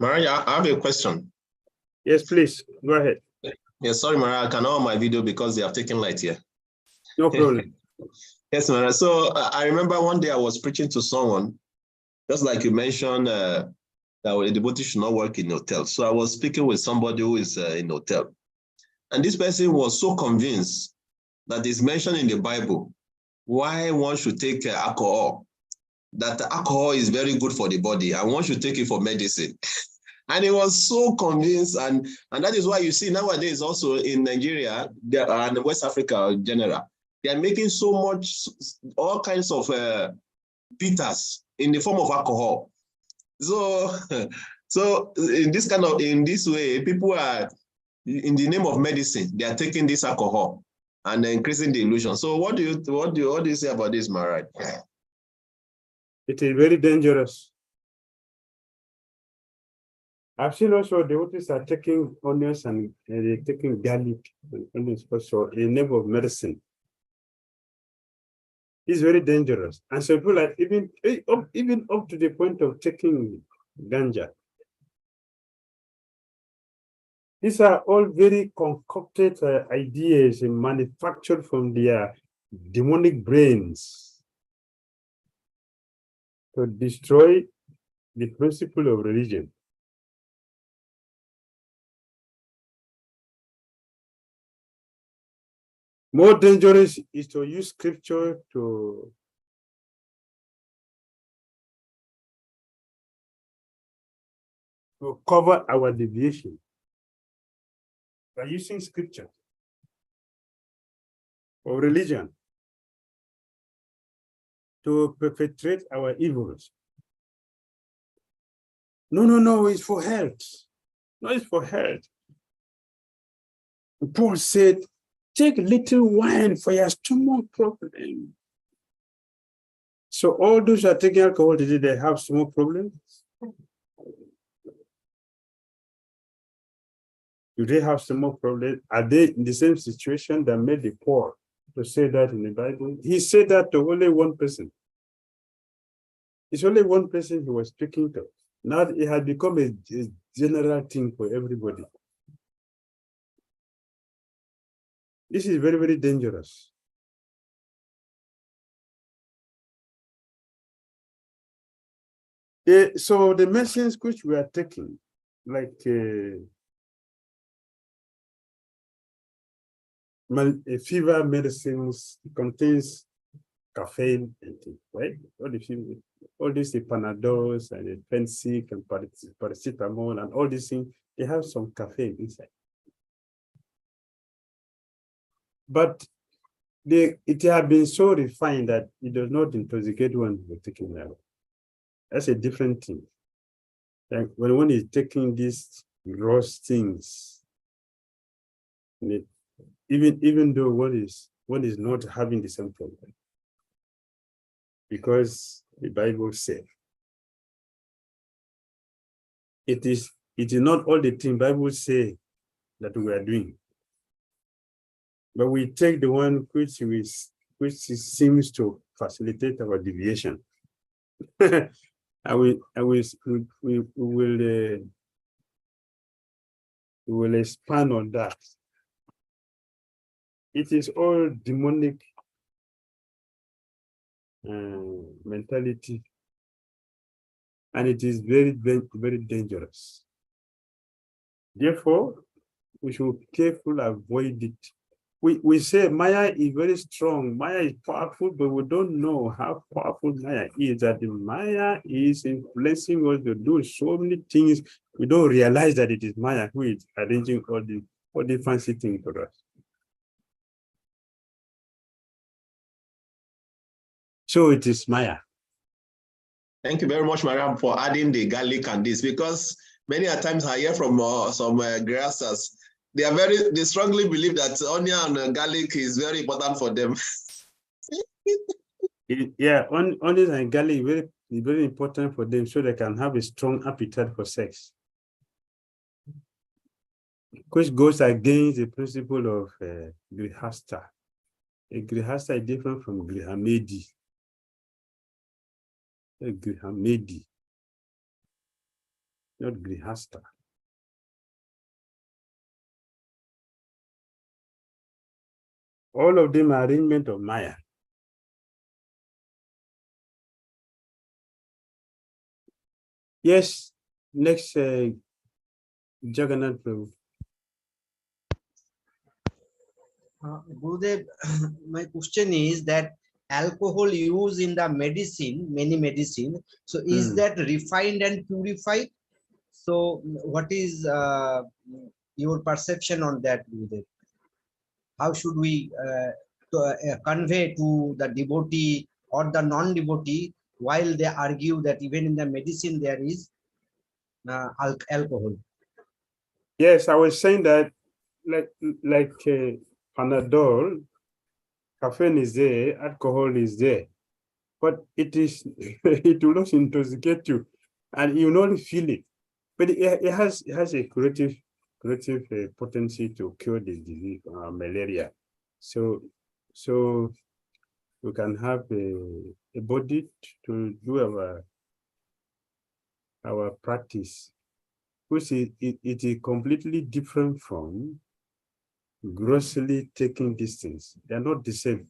Maharaj, I have a question. Yes, please, go ahead. Yes, sorry, Maharaj, I cannot on my video because they have taken light here. No problem. Yes, Maharaj. So I remember one day I was preaching to someone, just like you mentioned, that a devotee should not work in a hotel. So I was speaking with somebody who is in a hotel. And this person was so convinced that it's mentioned in the Bible why one should take alcohol that alcohol is very good for the body and one should take it for medicine. And he was so convinced, and that is why you see nowadays also in Nigeria and West Africa in general, they are making so much, all kinds of bitters in the form of alcohol. So, so in this way, people are, in the name of medicine, they are taking this alcohol and increasing the illusion. So what do you say about this, Maharaj? It is very dangerous. I've seen also the devotees are taking onions and they're taking garlic and onions also in the name of medicine. It's very dangerous. And so people are even up to the point of taking ganja. These are all very concocted ideas and manufactured from their demonic brains to destroy the principle of religion. More dangerous is to use scripture to cover our deviation. By using scripture or religion to perpetrate our evils. No, it's for health. No, it's for health. Paul said, take little wine for your stomach problem. So all those who are taking alcohol, did they have stomach problems? Do they have stomach problems? Are they in the same situation that made the poor to say that in the Bible? He said that to only one person. It's only one person he was speaking to. Now it had become a general thing for everybody. This is very, very dangerous. So the medicines which we are taking, like fever medicines, contains caffeine and things, right? All these Panadols and the Pensic and paracetamol and all these things, they have some caffeine inside. But it has been so refined that it does not intoxicate when you're taking that. That's a different thing. Like when one is taking these gross things, even though one is not having the same problem, because the Bible says it is not all the thing Bible say that we are doing, but we take the one which seems to facilitate our deviation. And we will expand on that. It is all demonic mentality, and it is very, very, very dangerous. Therefore, we should carefully avoid it. We say Maya is very strong, Maya is powerful, but we don't know how powerful Maya is, that the Maya is influencing us to do so many things. We don't realize that it is Maya who is arranging all the fancy things for us. So it is Maya. Thank you very much, Mariam, for adding the garlic and this, because many a times I hear from some grasters, they strongly believe that onion and garlic is very important for them. Onions and garlic is very important for them, so they can have a strong appetite for sex, which goes against the principle of grihasta. A grihasta is different from grihamedi. A grihamedi, not grihasta. All of them are arrangement of Maya. Yes, next Jagannath Prabhu. Gurudev, my question is that alcohol used in the medicine, many medicine. So is that refined and purified? So what is your perception on that, Gurudev? How should we convey to the devotee or the non-devotee while they argue that even in the medicine there is alcohol? Yes, I was saying that like Panadol, caffeine is there, alcohol is there, but it will not intoxicate you, and you not feel it. But it has a curative potency to cure the disease, malaria. So we can have a body to do our practice, which it is completely different from grossly taking these things. They are not the same.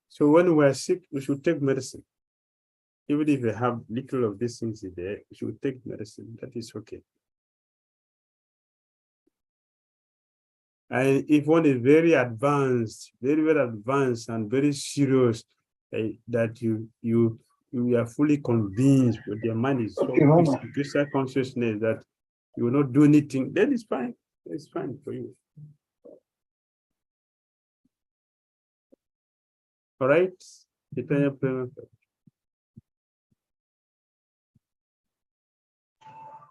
So when we are sick, we should take medicine. Even if we have little of these things in there, we should take medicine. That is okay. And if one is very advanced, very advanced and very serious, that you are fully convinced, but your mind is so crystal consciousness that you will not do anything, then it's fine. It's fine for you. All right.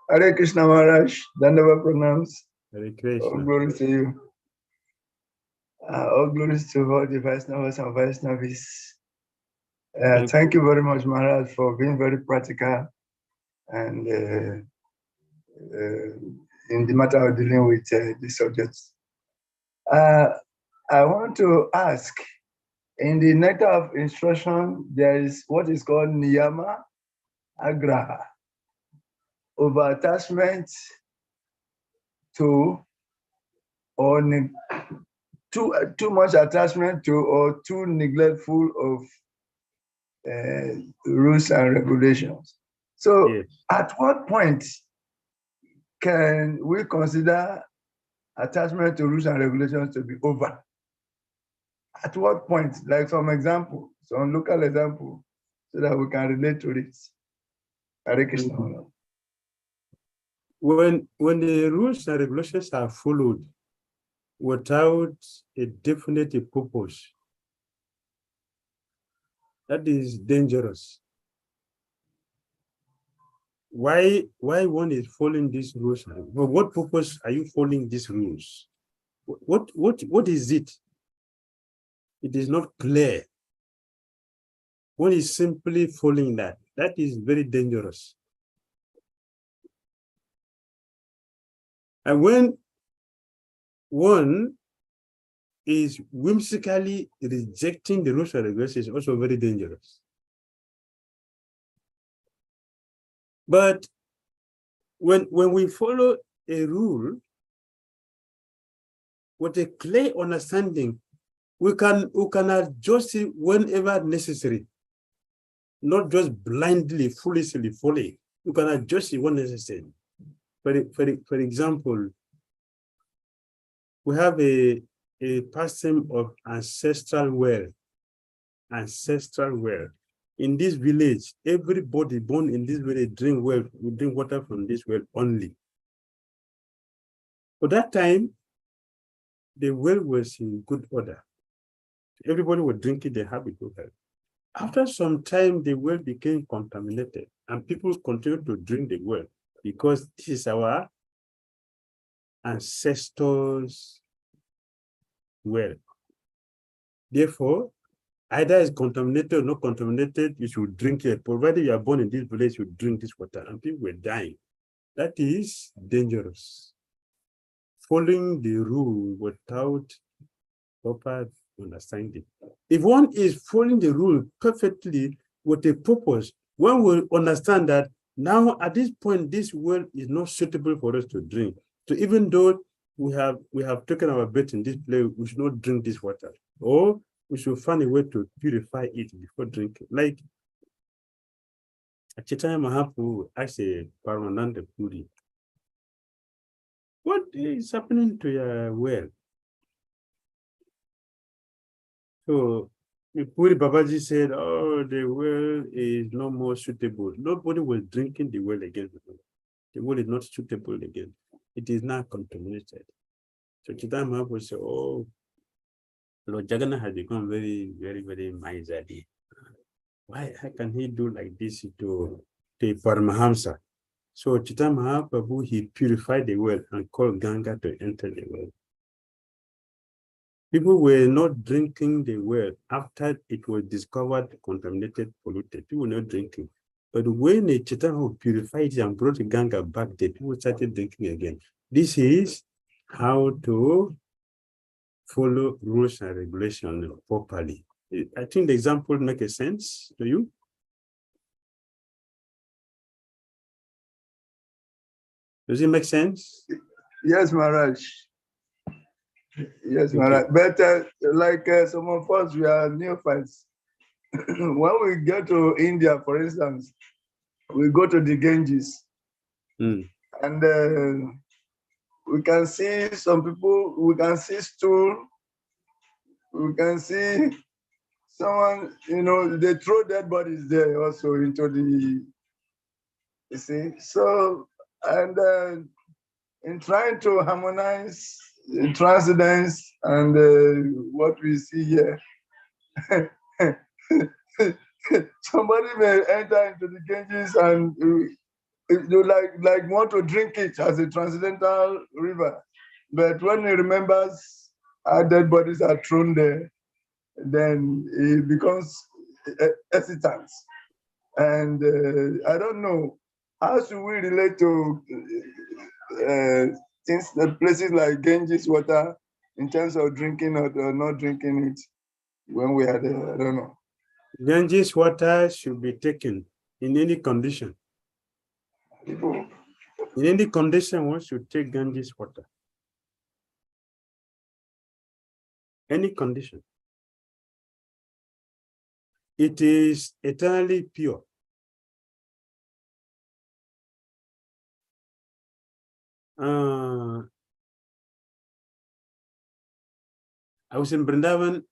Hare Krishna Maharaj, Dandava pranams. Hare Krishna. All glories to you. All glories to all the Vaishnavas and Vaishnavis. Thank you very much, Maharaj, for being very practical and in the matter of dealing with the subjects. I want to ask, in the nectar of instruction, there is what is called niyama agraha, over attachment to, or too much attachment to, or too neglectful of rules and regulations. So yes. At what point can we consider attachment to rules and regulations to be over? At what point? Like some example, some local example, so that we can relate to it. Hare Krishna. When the rules and regulations are followed without a definite purpose, that is dangerous. Why one is following these rules? For what purpose are you following these rules? What is it? It is not clear. One is simply following that. That is very dangerous. And when one is whimsically rejecting the rules and regulations, is also very dangerous. But when we follow a rule with a clear understanding, we can adjust it whenever necessary, not just blindly, foolishly following. You can adjust it when necessary. For example, we have a person of ancestral well. In this village, everybody born in this village drink water from this well only. For that time, the well was in good order. Everybody was drinking, they have it good health. After some time, the well became contaminated and people continued to drink the well because this is our ancestors' well. Therefore, either it's contaminated or not contaminated, you should drink it. Provided you are born in this village, you drink this water, and people were dying. That is dangerous. Following the rule without proper understanding. If one is following the rule perfectly with a purpose, one will understand that now at this point, this well is not suitable for us to drink. So even though we have taken our bet in this place, we should not drink this water. Or we should find a way to purify it before drinking. Like Chaitanya Mahaprabhu asked a Paramananda Puri, what is happening to your well? So Puri Babaji said, oh, the well is no more suitable. Nobody was drinking the well again. The well is not suitable again. It is now contaminated. So Chaitanya Mahaprabhu said, oh, Lord Jagannath has become very, very, very miserly. Why? How can he do like this to Paramahamsa? So Chaitanya Mahaprabhu, he purified the well and called Ganga to enter the well. People were not drinking the well after it was discovered contaminated, polluted. People were not drinking. But when the Chaitanya purified it and brought the Ganga back, the people started drinking again. This is how to follow rules and regulations properly. I think the example makes sense to you. Does it make sense? Yes, Maharaj. Yes, Maharaj. But like some of us, we are neophytes. When we get to India, for instance, we go to the Ganges, and we can see some people, we can see stool, we can see someone, they throw dead bodies there also into the, you see. So, and in trying to harmonize transcendence and what we see here, somebody may enter into the Ganges and you like want to drink it as a transcendental river, but when he remembers how dead bodies are thrown there, then it becomes hesitant. And I don't know, how should we relate to things, the places like Ganges water in terms of drinking or not drinking it when we are there? I don't know. Ganges water should be taken in any condition. In any condition, one should take Ganges water. Any condition. It is eternally pure. I was in Vrindavan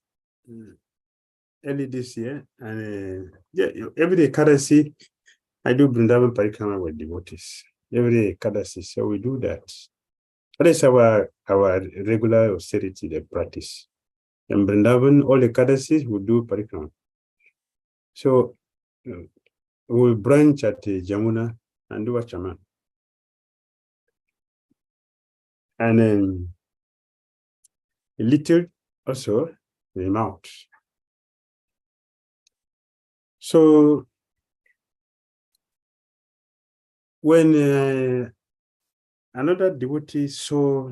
early this year, and every day Kadasi, I do Vrindavan Parikrama with devotees. Every day Kadasi, so we do that. That is our regular austerity they practice. In Vrindavan, all the Kadasis will do Parikrama. So we'll branch at Jamuna and do Achama. And then a little also the mouth. So when another devotee saw,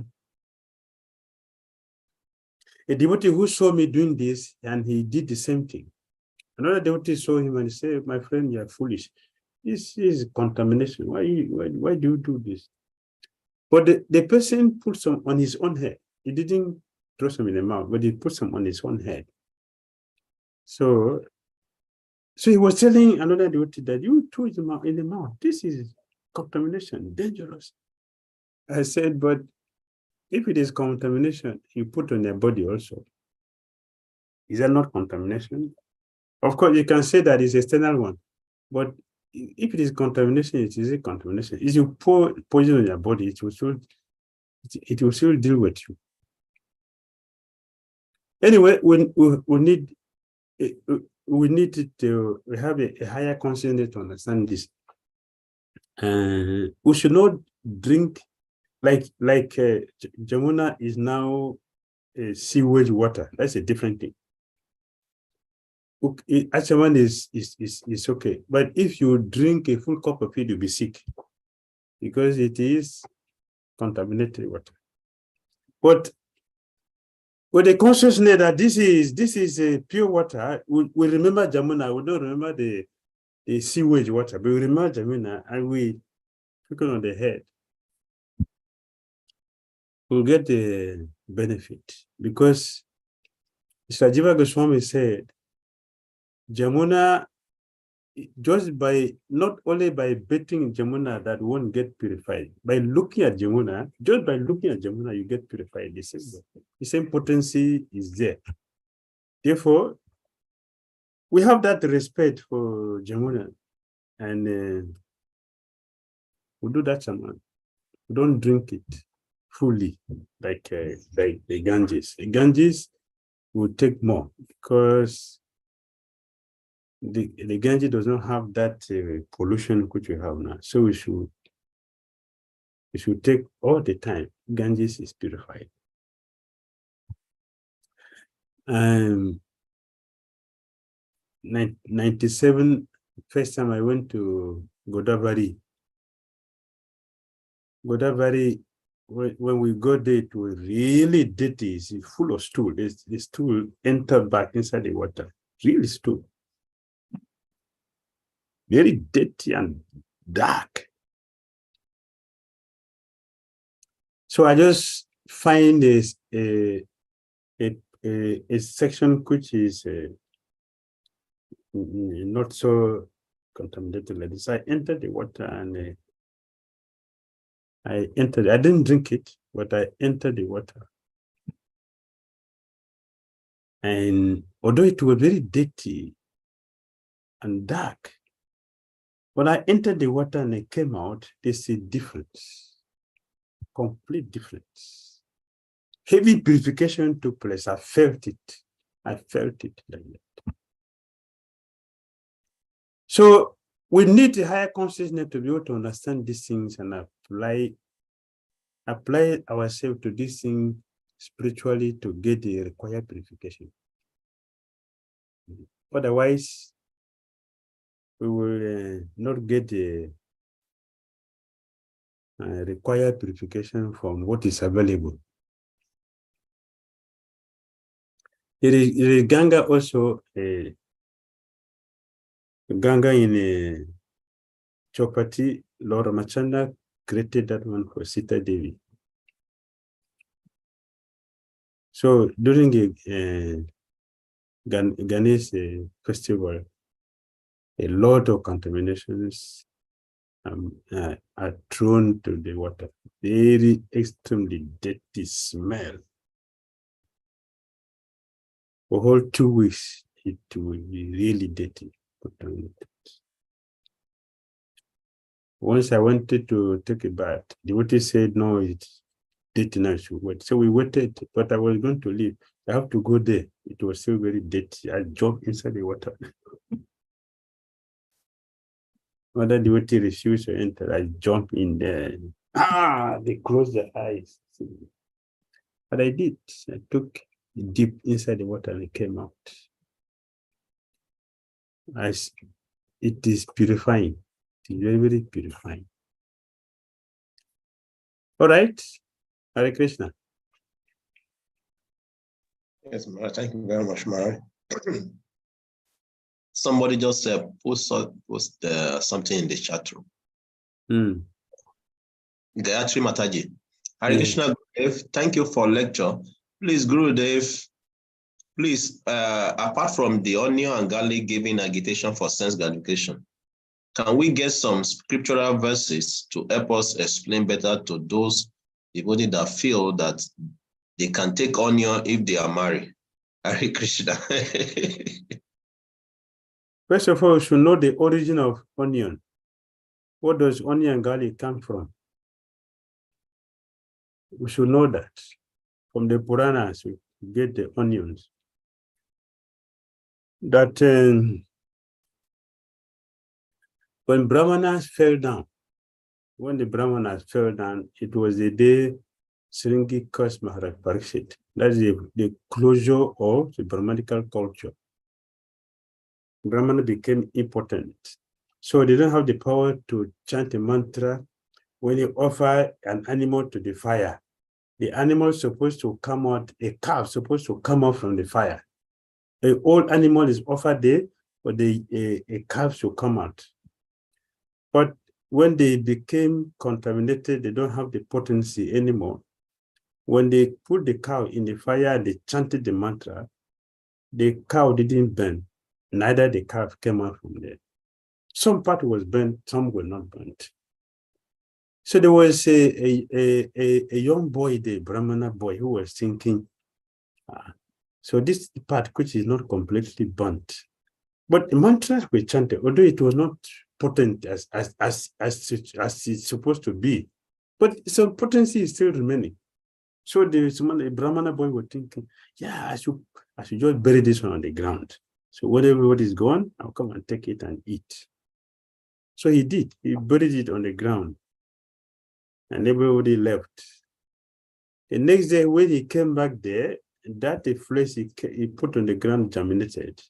a devotee who saw me doing this and he did the same thing, another devotee saw him and said, my friend, you are foolish. This is contamination. Why do you do this? But the person put some on his own head. He didn't throw some in the mouth, but he put some on his own head. So he was telling another devotee that you threw it in the mouth. This is contamination, dangerous. I said, but if it is contamination, you put on your body also. Is that not contamination? Of course, you can say that it's external one, but if it is contamination, it is a contamination. If you pour poison on your body, it will still deal with you. Anyway, we need to have a higher consciousness to understand this. We should not drink like Jamuna is now sewage water. That's a different thing. Achaman is okay, but if you drink a full cup of it, you'll be sick because it is contaminated water. But with the consciousness that this is a pure water, we remember Jamuna. We don't remember the sewage water, but we remember Jamuna, and we put it on the head. We'll get the benefit because Sajiva Goswami said, Jamuna, just by, not only by bathing in Jamuna that won't get purified, by looking at Jamuna, just by looking at Jamuna, you get purified. The same potency is there. Therefore, we have that respect for Jamuna, and we do that somehow. We don't drink it fully like the Ganges. The Ganges will take more because the Ganges does not have that pollution which we have now. So we should take all the time. Ganges is purified. 97, first time I went to Godavari. Godavari, when we got there, it was really dirty. It's full of stool. The stool entered back inside the water. Really stool. Very dirty and dark. So I just find this a section which is not so contaminated like this. I entered the water and I didn't drink it, but I entered the water. And although it was very dirty and dark, when I entered the water and I came out, there's a difference, complete difference. Heavy purification took place. I felt it. I felt it like that. So we need a higher consciousness to be able to understand these things and apply ourselves to these things spiritually to get the required purification. Otherwise, we will not get the required purification from what is available. There is Ganga also, Ganga in Chopati, Lord Ramachandra created that one for Sita Devi. So during the Ganesh festival, a lot of contaminations are thrown to the water. Very extremely dirty smell. For whole 2 weeks, it will be really dirty. Once I wanted to take a bath, the water said, no, it's dirty now, I should wait. So we waited, but I was going to leave. I have to go there. It was still very dirty. I jumped inside the water. Whether the water refused to enter, I jumped in there. They closed their eyes. But I did. I took deep inside the water and it came out. It is purifying. It is very, very purifying. All right. Hare Krishna. Yes, Mara. Thank you very much, Mara. Somebody just post something in the chat room. Gayatri Mataji. Hare Krishna, Gurudev, thank you for lecture. Please, Gurudev, please, apart from the onion and garlic giving agitation for sense gratification, can we get some scriptural verses to help us explain better to those devotees that feel that they can take onion if they are married? Hare Krishna. First of all, we should know the origin of onion. Where does onion and garlic come from? We should know that. From the Puranas, we get the onions. That when Brahmanas fell down, it was the day Sringi cursed Maharaj Parikshit. That's the closure of the Brahmanical culture. Brahmana became impotent. So they don't have the power to chant a mantra. When you offer an animal to the fire, the animal is supposed to come out, a calf supposed to come out from the fire. An old animal is offered there, but a calf should come out. But when they became contaminated, they don't have the potency anymore. When they put the cow in the fire and they chanted the mantra, the cow didn't burn, neither the calf came out from there. Some part was burnt, some were not burnt. So there was a young boy, the Brahmana boy, who was thinking, So this part which is not completely burnt. But the mantras were chanted, although it was not potent as it's supposed to be, but some potency is still remaining. So a Brahmana boy was thinking, yeah, I should just bury this one on the ground. So whatever is gone, I'll come and take it and eat. So he did. He buried it on the ground, and everybody left. The next day, when he came back there, that the flesh he put on the ground germinated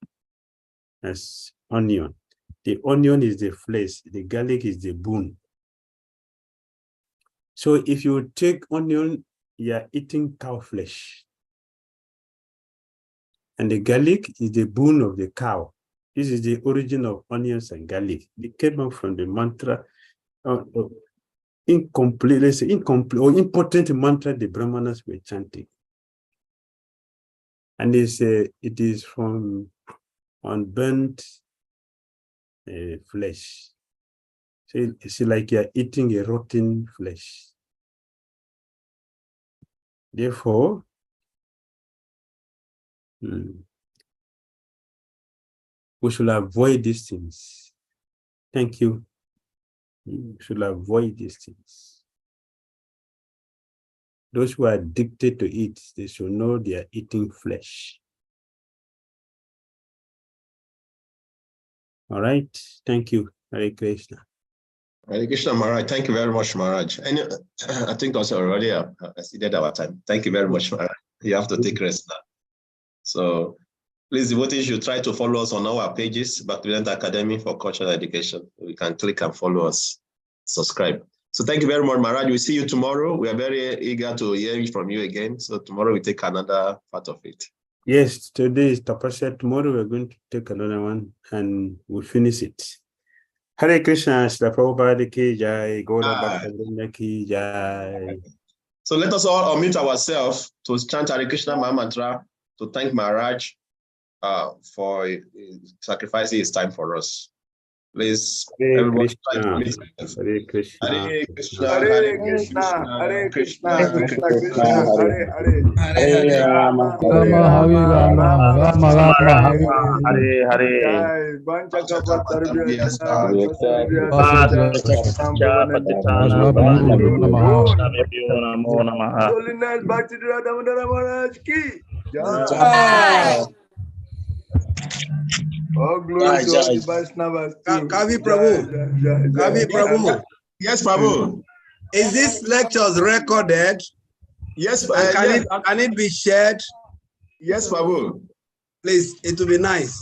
as onion. The onion is the flesh, the garlic is the bone. So if you take onion, you are eating cow flesh. And the garlic is the bone of the cow. This is the origin of onions and garlic. It came out from the mantra, incomplete, let's say incomplete or important mantra the Brahmanas were chanting. And they say it is from unburnt flesh. So it's like you're eating a rotten flesh. Therefore, we should avoid these things. Thank you. We should avoid these things. Those who are addicted to it, they should know they are eating flesh. All right. Thank you. Hare Krishna. Hare Krishna Maharaj. Thank you very much, Maharaj. And I think also already exceeded our time. Thank you very much, Maharaj. You have to take rest now. So please, devotees, you try to follow us on our pages, Bhaktivedanta Academy for Cultural Education. You can click and follow us, subscribe. So thank you very much, Maharaj. We'll see you tomorrow. We are very eager to hear from you again. So tomorrow we take another part of it. Yes, today is Tapasya. Tomorrow we're going to take another one and we'll finish it. Hare Krishna, Srila Prabhupada ki jai, Gaura Bhaktivinoda ki jai. So let us all unmute ourselves to chant Hare Krishna Maha Mantra to thank Maharaj for sacrificing his time for us. Please, everyone, try to meet. Hare Krishna. Hare Krishna. Hare Krishna. Hare Krishna. Krishna Krishna. Hare Hare. Hare Rama. Hare Rama. Rama Rama. Hare Hare. Jai Vanchakapatarvya Namo Namaha. Holiness Bhakti Radhamundara Maharaj ki Jai. Oh, glory to all the Vaishnavas. Kavi Prabhu. Kavi Prabhu. Yes, Prabhu. Is this lectures recorded? Yes, can it be shared? Yes, Prabhu. Please, it will be nice.